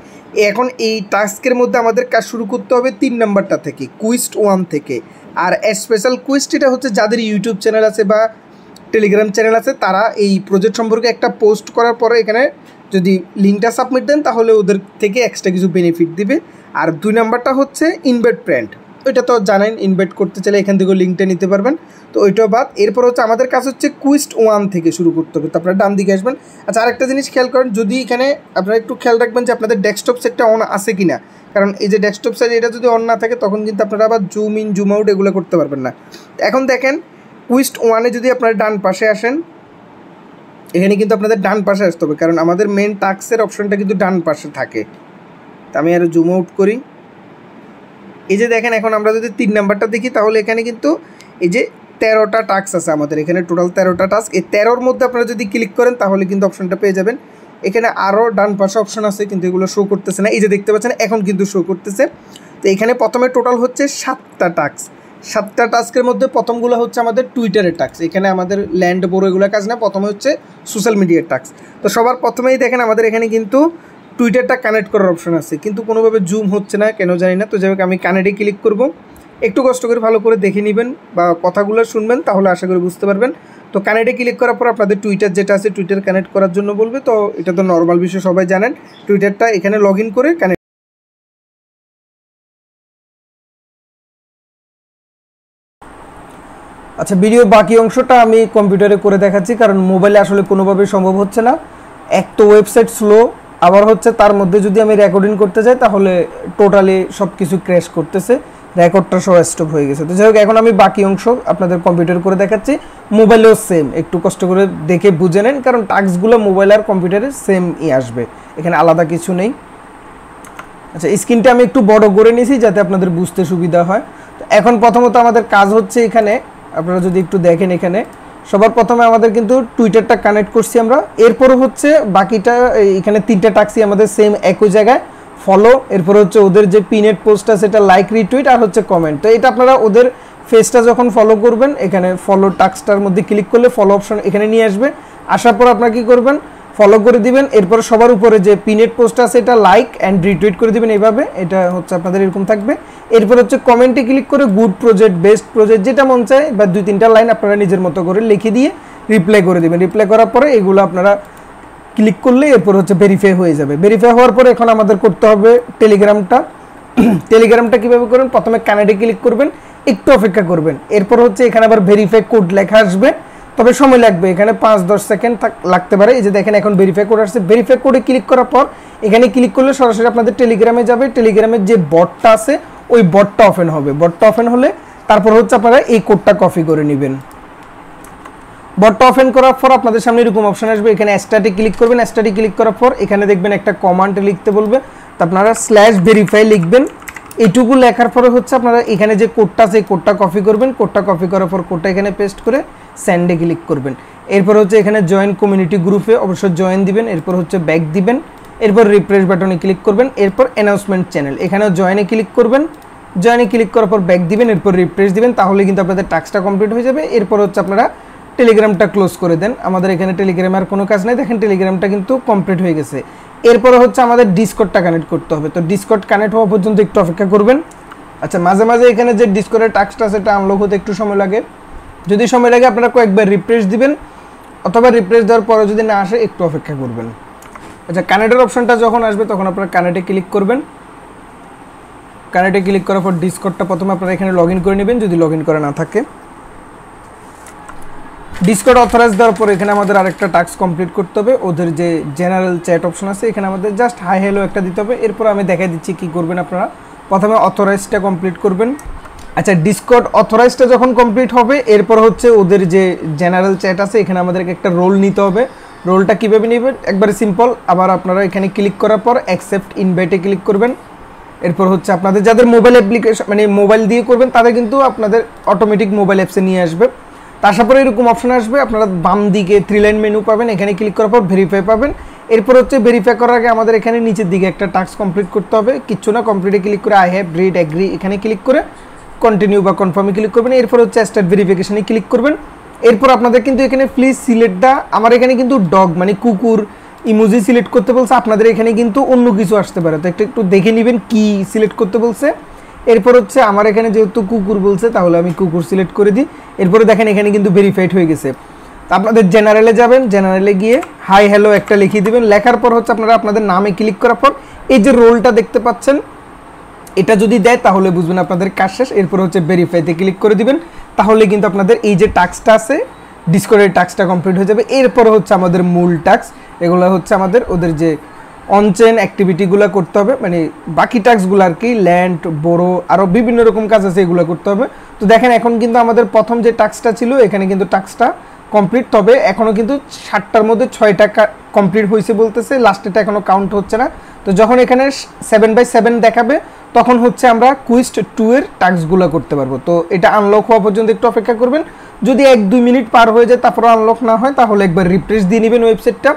এখন এই টাস্কের মধ্যে আমাদের কাজ শুরু করতে হবে 3 নাম্বারটা থেকে, কুইস্ট 1 থেকে। আর স্পেশাল কুইস্ট এটা হচ্ছে যাদের ইউটিউব চ্যানেল আছে বা টেলিগ্রাম চ্যানেল আছে, তারা এই প্রজেক্ট সম্পর্কে একটা পোস্ট করার পরে এখানে যদি লিঙ্কটা সাবমিট দেন তাহলে ওদের থেকে এক্সট্রা কিছু বেনিফিট দিবে। আর 2 নাম্বারটা হচ্ছে ইনভাইট ফ্রেন্ড, ওইটা তো জানেন, ইনভাইট করতে চাইলে এখান থেকেও লিঙ্কটা নিতে পারবেন। তো ওইটাও বাদ। এরপর হচ্ছে আমাদের কাজ হচ্ছে কুইস্ট 1 থেকে শুরু করতে হবে। তো আপনারা ডান দিকে আসবেন। আচ্ছা, আরেকটা জিনিস খেয়াল করেন, যদি এখানে আপনারা একটু খেয়াল রাখবেন যে আপনাদের ডেস্কটপ সেটটা অন আছে কি না, কারণ এই যে ডেস্কটপ সাইড এটা যদি অন না থাকে তখন কিন্তু আপনারা আবার জুম ইন জুম আউট এগুলো করতে পারবেন না। এখন দেখেন কুইস্ট 1-এ যদি আপনারা ডান পাশে আসেন, এখানে কিন্তু আপনাদের ডান পাশে আসতে হবে, কারণ আমাদের মেন টাস্কের অপশনটা কিন্তু ডান পাশে থাকে। তা আমি আরও জুম আউট করি। এই যে দেখেন এখন আমরা যদি 3 নাম্বারটা দেখি তাহলে এখানে কিন্তু এই যে 13টা টাস্ক আছে আমাদের, এখানে টোটাল 13টা টাস্ক। এই 13-র মধ্যে আপনারা যদি ক্লিক করেন তাহলে কিন্তু অপশনটা পেয়ে যাবেন। এখানে আরও ডান পাশে অপশন আছে কিন্তু এগুলো শো করতেছে না। এই যে দেখতে পাচ্ছেন এখন কিন্তু শো করতেছে। তো এখানে প্রথমে টোটাল হচ্ছে 7টা টাস্ক। 7টা টাস্কের মধ্যে প্রথমগুলো হচ্ছে আমাদের টুইটারের টাস্ক। এখানে আমাদের ল্যান্ড বড় এগুলো কাজ না, প্রথমে হচ্ছে সোশ্যাল মিডিয়ার টাস্ক। তো সবার প্রথমেই দেখেন আমাদের এখানে কিন্তু টুইটারটা কানেক্ট করার অপশন আছে, কিন্তু কোনোভাবে জুম হচ্ছে না, কেন জানি না। তো যাই হোক আমি কানেক্টে ক্লিক করব। একটু কষ্ট করে ভালো করে দেখে নেবেন বা কথাগুলো শুনবেন, তাহলে আশা করি বুঝতে পারবেন। তো কানেক্টে ক্লিক করার পর আপনাদের টুইটার যেটা আছে টুইটার কানেক্ট করার জন্য বলবে। তো এটা তো নর্মাল বিষয়, সবাই জানেন। টুইটারটা এখানে লগ ইন করে কানেক্ট। আচ্ছা, ভিডিও বাকি অংশটা আমি কম্পিউটারে করে দেখাচ্ছি, কারণ মোবাইলে আসলে কোনোভাবেই সম্ভব হচ্ছে না। এক তো ওয়েবসাইট স্লো, আবার হচ্ছে তার মধ্যে যদি আমি রেকর্ডিং করতে যাই তাহলে টোটালি সব কিছু ক্র্যাশ করতেছে, রেকর্ডটা সহ স্টপ হয়ে গেছে। তো যাই হোক এখন আমি বাকি অংশ আপনাদের কম্পিউটার করে দেখাচ্ছি। মোবাইলেও সেম, একটু কষ্ট করে দেখে বুঝে নেন, কারণ টাস্কগুলো মোবাইল আর কম্পিউটারে সেমই আসবে, এখানে আলাদা কিছু নেই। আচ্ছা, স্ক্রিনটা আমি একটু বড় করে নিয়েছি যাতে আপনাদের বুঝতে সুবিধা হয়। তো এখন প্রথমত আমাদের কাজ হচ্ছে এখানে আপনারা যদি একটু দেখেন, এখানে সবার প্রথমে আমাদের কিন্তু টুইটারটা কানেক্ট করছি আমরা। এরপর হচ্ছে বাকিটা এখানে 3টা টাস্কই আমাদের সেম একই জায়গায়, ফলো, এরপর হচ্ছে ওদের যে পিনেট পোস্টটা সেটা লাইক, রিটুইট আর হচ্ছে কমেন্ট। তো এটা আপনারা ওদের ফেসটা যখন ফলো করবেন, এখানে ফলো টাস্কটার মধ্যে ক্লিক করলে ফলো অপশন এখানে নিয়ে আসবে। আসার পর আপনারা কী করবেন, ফলো করে দিবেন। এরপর সবার উপরে যে পিনেট পোস্ট আছে এটা লাইক অ্যান্ড রিটুইট করে দিবেন, এইভাবে। এটা হচ্ছে আপনাদের এরকম থাকবে। এরপর হচ্ছে কমেন্টে ক্লিক করে গুড প্রজেক্ট, বেস্ট প্রজেক্ট, যেটা মন চায় বা 2-3টা লাইন আপনারা নিজের মতো করে লিখে দিয়ে রিপ্লাই করে দেবেন। রিপ্লাই করার পরে এগুলো আপনারা ক্লিক করলে এরপর হচ্ছে ভেরিফাই হয়ে যাবে। ভেরিফাই হওয়ার পরে এখন আমাদের করতে হবে টেলিগ্রামটা। টেলিগ্রামটা কীভাবে করবেন, প্রথমে কানেক্টে ক্লিক করবেন, একটু অপেক্ষা করবেন। এরপর হচ্ছে এখানে আবার ভেরিফাই কোড লেখা আসবে, তবে সময় লাগবে, এখানে 5-10 সেকেন্ড লাগতে পারে। এই যে দেখেন এখন ভেরিফাই কোড আসছে। ভেরিফাই কোডে ক্লিক করার পর এখানে ক্লিক করলে সরাসরি আপনাদের টেলিগ্রামে যাবে। টেলিগ্রামের যে বটটা আছে ওই বটটা ওপেন হবে। বটটা ওপেন হলে তারপর হচ্ছে আপনারা এই কোডটা কপি করে নেবেন। বটটা ওপেন করার পর আপনাদের সামনে এরকম অপশন আসবে, এখানে স্টার্টে ক্লিক করবেন। স্টার্টে ক্লিক করার পর এখানে দেখবেন একটা কমান্ড লিখতে বলবে, তো আপনারা /verify লিখবেন। এইটুকু লেখার পরে হচ্ছে আপনারা এখানে যে কোডটা আছে এই কোডটা কপি করবেন। কোডটা কপি করার পর কোডটা এখানে পেস্ট করে সেন্ডে ক্লিক করবেন। এরপর হচ্ছে এখানে জয়েন কমিউনিটি গ্রুপে অবশ্যই জয়েন দিবেন। এরপর হচ্ছে ব্যাক দিবেন। এরপর রিফ্রেশ বাটনে ক্লিক করবেন। এরপর অ্যানাউন্সমেন্ট চ্যানেল, এখানেও জয়েনে ক্লিক করবেন। জয়েনে ক্লিক করার পর ব্যাক দিবেন, এরপর রিফ্রেশ দিবেন, তাহলে কিন্তু আপনাদের টাস্কটা কমপ্লিট হয়ে যাবে। এরপর হচ্ছে আপনারা টেলিগ্রামটা ক্লোজ করে দেন। আমাদের এখানে টেলিগ্রামে আর কোনো কাজ নেই, দেখেন টেলিগ্রামটা কিন্তু কমপ্লিট হয়ে গেছে। এরপরে হচ্ছে আমাদের ডিসকর্ডটা কানেক্ট করতে হবে। তো ডিসকর্ড কানেক্ট হওয়া পর্যন্ত একটু অপেক্ষা করবেন। আচ্ছা, মাঝে মাঝে এখানে যে ডিসকর্ডের টাস্কটা সেটা আনলক হতে একটু সময় লাগে। যদি সময় লাগে আপনারা কয়েকবার রিফ্রেশ দিবেন, অথবা রিফ্রেশ দেওয়ার পরে যদি না আসে একটু অপেক্ষা করবেন। আচ্ছা, কানেক্টের অপশনটা যখন আসবে তখন আপনারা কানেক্টে ক্লিক করবেন। কানেক্টে ক্লিক করার পর ডিসকর্ডটা প্রথমে আপনারা এখানে লগ ইন করে নেবেন যদি লগ ইন করা না থাকে। ডিসকর্ড অথরাইজ দেওয়ার পর এখানে আমাদের আরেকটা টাস্ক কমপ্লিট করতে হবে। ওদের যে জেনারেল চ্যাট অপশন আছে এখানে আমাদের জাস্ট হাই হ্যালো একটা দিতে হবে। এরপর আমি দেখাই দিচ্ছি কি করবেন আপনারা। প্রথমে অথরাইজটা কমপ্লিট করবেন। আচ্ছা, ডিসকর্ড অথরাইজটা যখন কমপ্লিট হবে এরপর হচ্ছে ওদের যে জেনারেল চ্যাট আছে এখানে আমাদেরকে একটা রোল নিতে হবে। রোলটা কীভাবে নেবেন একবারে সিম্পল। আবার আপনারা এখানে ক্লিক করার পর অ্যাকসেপ্ট ইনভাইটে ক্লিক করবেন। এরপর হচ্ছে আপনাদের যাদের মোবাইল অ্যাপ্লিকেশন মানে মোবাইল দিয়ে করবেন তাদের কিন্তু আপনাদের অটোমেটিক মোবাইল অ্যাপসে নিয়ে আসবে। তারপরে এরকম অপশন আসবে, আপনারা বাম দিকে 3 লাইন মেনু পাবেন, এখানে ক্লিক করার পর ভেরিফাই পাবেন। এরপর হচ্ছে ভেরিফাই করার আগে আমাদের এখানে নিচের দিকে একটা টাস্ক কমপ্লিট করতে হবে। কিচ্ছু না, কমপ্লিটে ক্লিক করে আই হ্যাভ রিড এগ্রি এখানে ক্লিক করে কন্টিনিউ বা কনফার্মে ক্লিক করবেন। এরপর হচ্ছে স্টার্ট ভেরিফিকেশনে ক্লিক করবেন। এরপর আপনাদের কিন্তু এখানে প্লিজ সিলেক্ট দা, আমার এখানে কিন্তু ডগ মানে কুকুর ইমোজি সিলেক্ট করতে বলছে, আপনাদের এখানে কিন্তু অন্য কিছু আসতে পারে। তো একটু দেখে নেবেন কি সিলেক্ট করতে বলছে। এরপর হচ্ছে আমার এখানে যেহেতু কুকুর বলছে তাহলে আমি কুকুর সিলেক্ট করে দিই। এরপরে দেখেন এখানে কিন্তু ভেরিফাইড হয়ে গেছে। তো আপনাদের জেনারেলে যাবেন, জেনারেলে গিয়ে হাই হ্যালো একটা লিখিয়ে দিবেন। লেখার পর হচ্ছে আপনারা আপনাদের নামে ক্লিক করার পর এই যে রোলটা দেখতে পাচ্ছেন এটা যদি দেয় তাহলে বুঝবেন আপনাদের কাজ শেষ। এরপর হচ্ছে ভেরিফাইতে ক্লিক করে দিবেন, তাহলে কিন্তু আপনাদের এই যে টাস্কটা আছে ডিসকর্ডের টাস্কটা কমপ্লিট হয়ে যাবে। এরপর হচ্ছে আমাদের মূল টাস্ক, এগুলো হচ্ছে আমাদের ওদের যে অনচেন অ্যাক্টিভিটিগুলো করতে হবে, মানে বাকি টাস্কগুলো আর কি, ল্যান্ড বড়ো আরও বিভিন্ন রকম কাজ আছে এগুলো করতে হবে। তো দেখেন এখন কিন্তু আমাদের প্রথম যে টাস্কটা ছিল এখানে কিন্তু টাস্কটা কমপ্লিট, তবে এখনও কিন্তু 60টার মধ্যে 6টা কমপ্লিট হয়েছে বলতেছে, লাস্টেটা এখনও কাউন্ট হচ্ছে না। তো যখন এখানে 7/7 দেখাবে তখন হচ্ছে আমরা কুইস্ট 2 এর টাস্কগুলো করতে পারবো। তো এটা আনলক হওয়া পর্যন্ত একটু অপেক্ষা করবেন। যদি 1-2 মিনিট পার হয়ে যায় তারপর আনলক না হয় তাহলে একবার রিফ্রেশ দিয়ে নেবেন ওয়েবসাইটটা,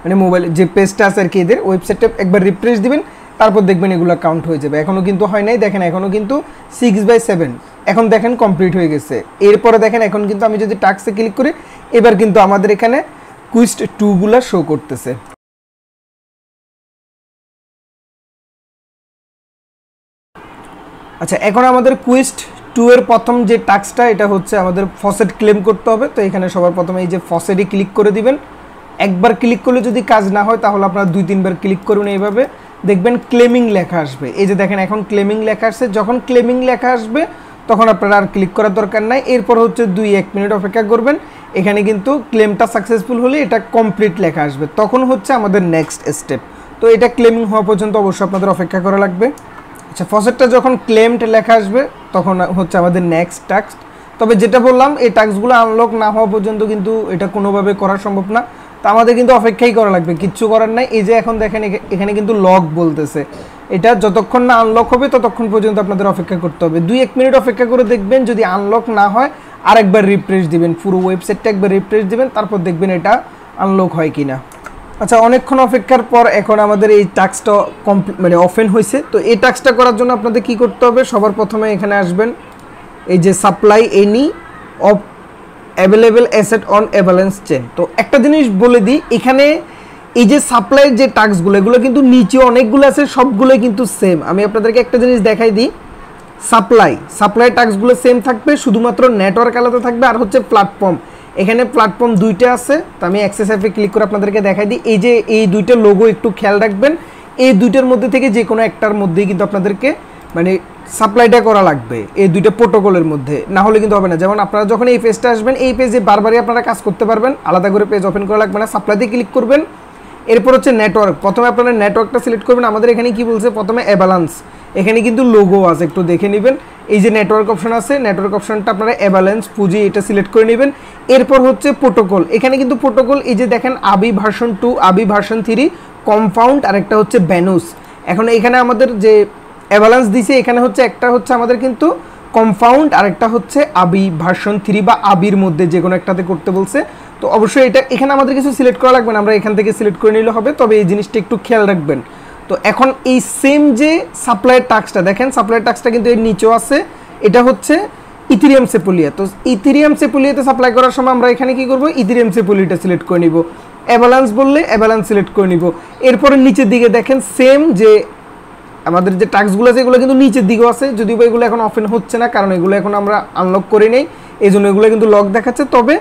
মানে মোবাইলে যে পেজটা আছে আর কি এদের ওয়েবসাইটটা একবার রিফ্রেশ দিবেন, তারপর দেখবেন এগুলো কাউন্ট হয়ে যাবে। এখনও কিন্তু হয় নাই, দেখেন এখনও কিন্তু 6/7 এখন দেখেন কমপ্লিট হয়ে গেছে। এরপরে দেখেন এখন কিন্তু আমি যদি টাস্কে ক্লিক করি এবার কিন্তু আমাদের এখানে কুইস্ট 2 গুলা শো করতেছে। আচ্ছা, এখন আমাদের কুইস্ট 2 এর প্রথম যে টাস্কটা এটা হচ্ছে আমাদের ফসেট ক্লেম করতে হবে। তো এখানে সবার প্রথমে এই যে ফসেটে ক্লিক করে দিবেন। একবার ক্লিক করলে যদি কাজ না হয় তাহলে আপনারা 2-3 বার ক্লিক করুন, এইভাবে দেখবেন ক্লেমিং লেখা আসবে। এই যে দেখেন এখন ক্লেমিং লেখা আসছে, যখন ক্লেমিং লেখা আসবে তখন আপনারা আর ক্লিক করার দরকার নাই। এরপর হচ্ছে 2-1 মিনিট অপেক্ষা করবেন। এখানে কিন্তু ক্লেমটা সাকসেসফুল হলে এটা কমপ্লিট লেখা আসবে, তখন হচ্ছে আমাদের নেক্সট স্টেপ। তো এটা ক্লেমিং হওয়া পর্যন্ত অবশ্যই আপনাদের অপেক্ষা করা লাগবে। আচ্ছা, ফসেটটা যখন ক্লেমড লেখা আসবে তখন হচ্ছে আমাদের নেক্সট টাস্ক। তবে যেটা বললাম এই টাস্কগুলো আনলক না হওয়া পর্যন্ত কিন্তু এটা কোনোভাবে করা সম্ভব না, তো আমাদের কিন্তু অপেক্ষাই করা লাগবে, কিচ্ছু করার নাই। এই যে এখন দেখেন এখানে কিন্তু লক বলতেছে, এটা যতক্ষণ না আনলক হবে ততক্ষণ পর্যন্ত আপনাদের অপেক্ষা করতে হবে। 2-1 মিনিট অপেক্ষা করে দেখবেন, যদি আনলক না হয় আরেকবার রিফ্রেশ দিবেন, পুরো ওয়েবসাইটটা একবার রিফ্রেশ দিবেন, তারপর দেখবেন এটা আনলক হয় কিনা। আচ্ছা, অনেকক্ষণ অপেক্ষার পর এখন আমাদের এই টাস্কটা কমপ্লিট মানে ওপেন হয়েছে। তো এই টাস্কটা করার জন্য আপনাদের কি করতে হবে, সবার প্রথমে এখানে আসবেন, এই যে supply any of available asset on avalanche chain. তো একটা জিনিস বলে দিই, এখানে এই যে সাপ্লাইয়ের যে টাস্কগুলো এগুলো কিন্তু নিচে অনেকগুলো আছে, সবগুলোই কিন্তু সেম। আমি আপনাদেরকে একটা জিনিস দেখাই দিই, সাপ্লাই টাস্কগুলো সেম থাকবে, শুধুমাত্র নেটওয়ার্ক আলাদা থাকবে আর হচ্ছে প্ল্যাটফর্ম। এখানে প্ল্যাটফর্ম 2টা আছে। তো আমি অ্যাক্সেস অ্যাপে ক্লিক করে আপনাদেরকে দেখাই দিই, এই যে এই 2টা লোগো একটু খেয়াল রাখবেন, এই 2টার মধ্যে থেকে যে কোনো একটার মধ্যেই কিন্তু আপনাদেরকে মানে সাপ্লাইটা করা লাগবে, এই 2টা প্রোটোকলের মধ্যে, না হলে কিন্তু হবে না। যেমন আপনারা যখন এই পেজটা আসবেন এই পেজে বারবারই আপনারা কাজ করতে পারবেন, আলাদা করে পেজ ওপেন করা লাগবে না। সাপ্লাইতে ক্লিক করবেন, এরপর হচ্ছে নেটওয়ার্ক, প্রথমে আপনারা নেটওয়ার্কটা সিলেক্ট করবেন। আমাদের এখানে কি বলছে, প্রথমে অ্যাভালান্স, এখানে কিন্তু লোগো আছে একটু দেখে নেবেন। এই যে নেটওয়ার্ক অপশন আছে, নেটওয়ার্ক অপশনটা আপনারা অ্যাভালান্স পুঁজি এটা সিলেক্ট করে নেবেন। এরপর হচ্ছে প্রোটোকল, এখানে কিন্তু প্রোটোকল এই যে দেখেন আবি ভার্সন 2, আবি ভার্সন 3, কম্পাউন্ড আর একটা হচ্ছে ব্যানুস। এখন এখানে আমাদের যে অ্যাভালান্স দিছে এখানে হচ্ছে একটা হচ্ছে আমাদের কিন্তু কম্পাউন্ড আর একটা হচ্ছে আবি ভার্সন 3 বা আবির মধ্যে যে কোনো একটাতে করতে বলছে। তো অবশ্যই এটা এখানে আমাদের কিছু সিলেক্ট করা লাগবে না, আমরা এখান থেকে সিলেক্ট করে নিলে হবে, তবে এই জিনিসটা একটু খেয়াল রাখবেন। তো এখন এই সেম যে সাপ্লাইয়ের টাস্কটা দেখেন, সাপ্লাইয়ের টাস্কটা কিন্তু এর নিচেও আছে, এটা হচ্ছে ইথেরিয়াম সেপুলিয়া। তো ইথেরিয়াম সেপুলিয়াতে সাপ্লাই করার সময় আমরা এখানে কি করব, ইথেরিয়াম সেপুলিয়াটা সিলেক্ট করে নিব, অ্যাভালান্স বললে অ্যাভালান্স সিলেক্ট করে নিব। এরপরে নিচের দিকে দেখেন সেম যে আমাদের যে টাস্কগুলো আছে এগুলো কিন্তু নিচের দিকেও আছে, যদিও এগুলো এখন ওপেন হচ্ছে না কারণ এগুলো এখন আমরা আনলক করে নেই, এই জন্য এগুলো কিন্তু লক দেখাচ্ছে। তবে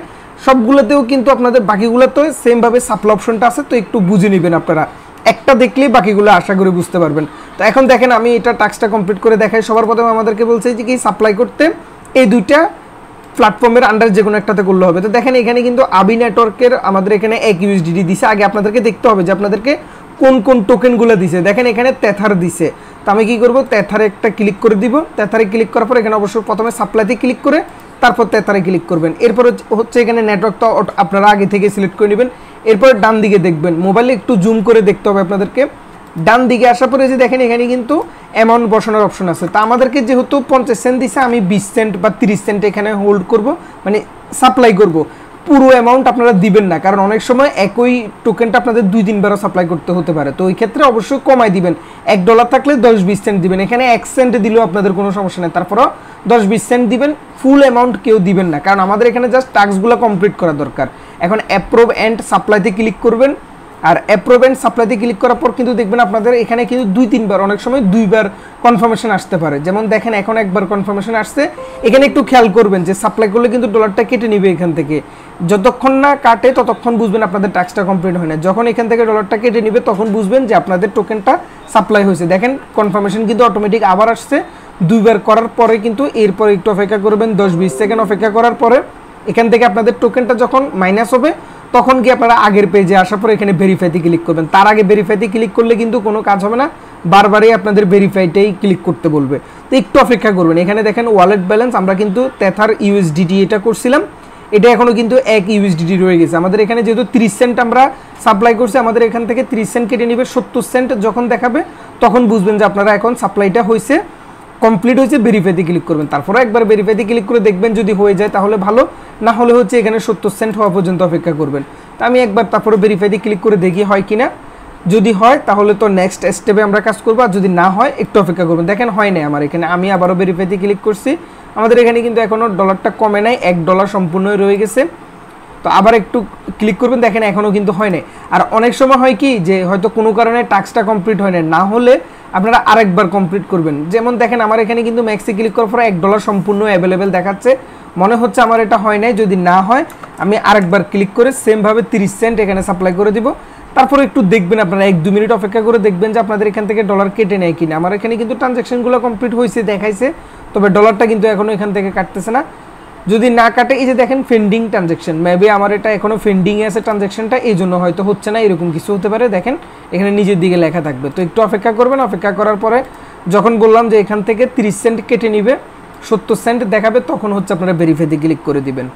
সবগুলোতেও কিন্তু আপনাদের বাকিগুলোতেও সেমভাবে সাপ্লাই অপশনটা আছে, তো একটু বুঝে নেবেন আপনারা, একটা দেখলেই বাকিগুলো আশা করি বুঝতে পারবেন। তো এখন দেখেন আমি এটা টাস্কটা কমপ্লিট করে দেখাই। সবার প্রথমে আমাদেরকে বলছে যে কি সাপ্লাই করতে এই 2টা প্ল্যাটফর্মের আন্ডার যে কোনো একটাতে করলে হবে। তো দেখেন এখানে কিন্তু আবি নেটওয়ার্কের আমাদের এখানে 1 USDT দিছে। আগে আপনাদেরকে দেখতে হবে যে আপনাদেরকে কোন কোন টোকেনগুলো দিছে। দেখেন এখানে তেথার দিছে, তো আমি কি করব, তেথারে একটা ক্লিক করে দিব। তেথারে ক্লিক করার পর এখানে অবশ্যই প্রথমে সাপ্লাইতে ক্লিক করে তারপর তেথারে ক্লিক করবেন। এরপর হচ্ছে এখানে নেটওয়ার্কটা আপনারা আগে থেকে সিলেক্ট করে নেবেন। এরপর ডান দিকে দেখবেন, মোবাইলে একটু জুম করে দেখতে হবে আপনাদেরকে। ডান দিকে আসার পরে যে দেখেন এখানে কিন্তু অ্যামাউন্ট বসানোর অপশন আছে। তা আমাদেরকে যেহেতু 50 সেন্ট দিছে, আমি 20 সেন্ট বা 30 সেন্ট এখানে হোল্ড করব, মানে সাপ্লাই করব। পুরো অ্যামাউন্ট আপনারা দিবেন না, কারণ অনেক সময় একই টোকেনটা আপনাদের 2-3 বারও সাপ্লাই করতে হতে পারে। তো ওই ক্ষেত্রে অবশ্যই কমাই দিবেন। $1 থাকলে 10-20 সেন্ট দিবেন। এখানে 1 সেন্ট দিলেও আপনাদের কোনো সমস্যা নেই, তারপরও 10-20 সেন্ট দিবেন। ফুল অ্যামাউন্ট কেউ দিবেন না, কারণ আমাদের এখানে জাস্ট টাস্কগুলো কমপ্লিট করা দরকার। এখন অ্যাপ্রুভ অ্যান্ড সাপ্লাইতে ক্লিক করবেন। আর অ্যাপ্রুভ অ্যান্ড সাপ্লাইতে ক্লিক করার পর কিন্তু দেখবেন আপনাদের এখানে কিন্তু 2-3 বার, অনেক সময় 2 বার কনফার্মেশন আসতে পারে। যেমন দেখেন এখন একবার কনফার্মেশন আসছে। এখানে একটু খেয়াল করবেন যে সাপ্লাই করলে কিন্তু ডলারটা কেটে নিবে এখান থেকে। যতক্ষণ না কাটে ততক্ষণ বুঝবেন আপনাদের টাস্কটা কমপ্লিট হয় না। যখন এখান থেকে ডলারটা কেটে নিবে তখন বুঝবেন যে আপনাদের টোকেনটা সাপ্লাই হয়েছে। দেখেন কনফার্মেশন কিন্তু অটোমেটিক আবার আসছে। 2 বার করার পরে কিন্তু এরপর একটু অপেক্ষা করবেন, 10-20 সেকেন্ড অপেক্ষা করার পরে এখান থেকে আপনাদের টোকেনটা যখন মাইনাস হবে তখন কি আপনারা আগের পেজে আসার পর এখানে ভেরিফাইতে ক্লিক করবেন। তার আগে ভেরিফাইতে ক্লিক করলে কিন্তু কোনো কাজ হবে না, বারবারই আপনাদের ভেরিফাইটাই ক্লিক করতে বলবে। তো একটু অপেক্ষা করবেন। এখানে দেখেন ওয়ালেট ব্যালেন্স, আমরা কিন্তু তেথার USDT এটা করছিলাম, এটা এখনও কিন্তু 1 USDT রয়ে গেছে। আমাদের এখানে যেহেতু 30 সেন্ট আমরা সাপ্লাই করছি, আমাদের এখান থেকে 30 সেন্ট কেটে নেবে। 70 সেন্ট যখন দেখাবে তখন বুঝবেন যে আপনারা এখন সাপ্লাইটা হয়েছে, কমপ্লিট হয়েছে। ভেরিফাইতে ক্লিক করবেন, তারপরে একবার ভেরিফাইতে ক্লিক করে দেখবেন, যদি হয়ে যায় তাহলে ভালো, না হলে হচ্ছে এখানে 70 সেন্ট হওয়া পর্যন্ত অপেক্ষা করবেন। তো আমি একবার তারপরে ভেরিফাইতে ক্লিক করে দেখি হয় কিনা। যদি হয় তাহলে তো নেক্সট স্টেপে আমরা কাজ করবো, আর যদি না হয় একটু অপেক্ষা করবেন। দেখেন হয় নাই আমার এখানে, আমি আবারও ভেরিফাইতে ক্লিক করছি। আমাদের এখানে কিন্তু এখনও ডলারটা কমে নাই, $1 সম্পূর্ণ রয়ে গেছে। তো আবার একটু ক্লিক করবেন, দেখেন এখনও কিন্তু হয় নাই। আর অনেক সময় হয় কি যে হয়তো কোনো কারণে টাস্কটা কমপ্লিট হয় না হলে আপনারা আরেকবার কমপ্লিট করবেন। যেমন দেখেন আমার এখানে কিন্তু ম্যাক্সে ক্লিক করার পর $1 সম্পূর্ণ অ্যাভেলেবেল দেখাচ্ছে। মনে হচ্ছে আমার এটা হয় নাই। যদি না হয় আমি আরেকবার ক্লিক করে সেমভাবে 30 সেন্ট এখানে সাপ্লাই করে দিব। তারপরে একটু দেখবেন আপনারা 1-2 মিনিট অপেক্ষা করে দেখবেন যে আপনাদের এখান থেকে ডলার কেটে নেয় কিনা। আমার এখানে কিন্তু ট্রানজ্যাকশনগুলো কমপ্লিট হয়েছে দেখাইছে, তবে ডলারটা কিন্তু এখনও এখান থেকে কাটতেছে না। যদি না কাটে, এই যে দেখেন পেন্ডিং ট্রানজ্যাকশন, মেবি আমার এটা এখনও পেন্ডিংয়ে আছে ট্রানজ্যাকশনটা, এই জন্য হয়তো হচ্ছে না, এরকম কিছু হতে পারে। দেখেন এখানে নিজের দিকে লেখা থাকবে। তো একটু অপেক্ষা করবেন। অপেক্ষা করার পরে যখন বললাম যে এখান থেকে 30 সেন্ট কেটে নিবে, 70 সেন্ট দেখাবে, তখন হচ্ছে আপনারা ভেরিফাইতে ক্লিক করে দিবেন।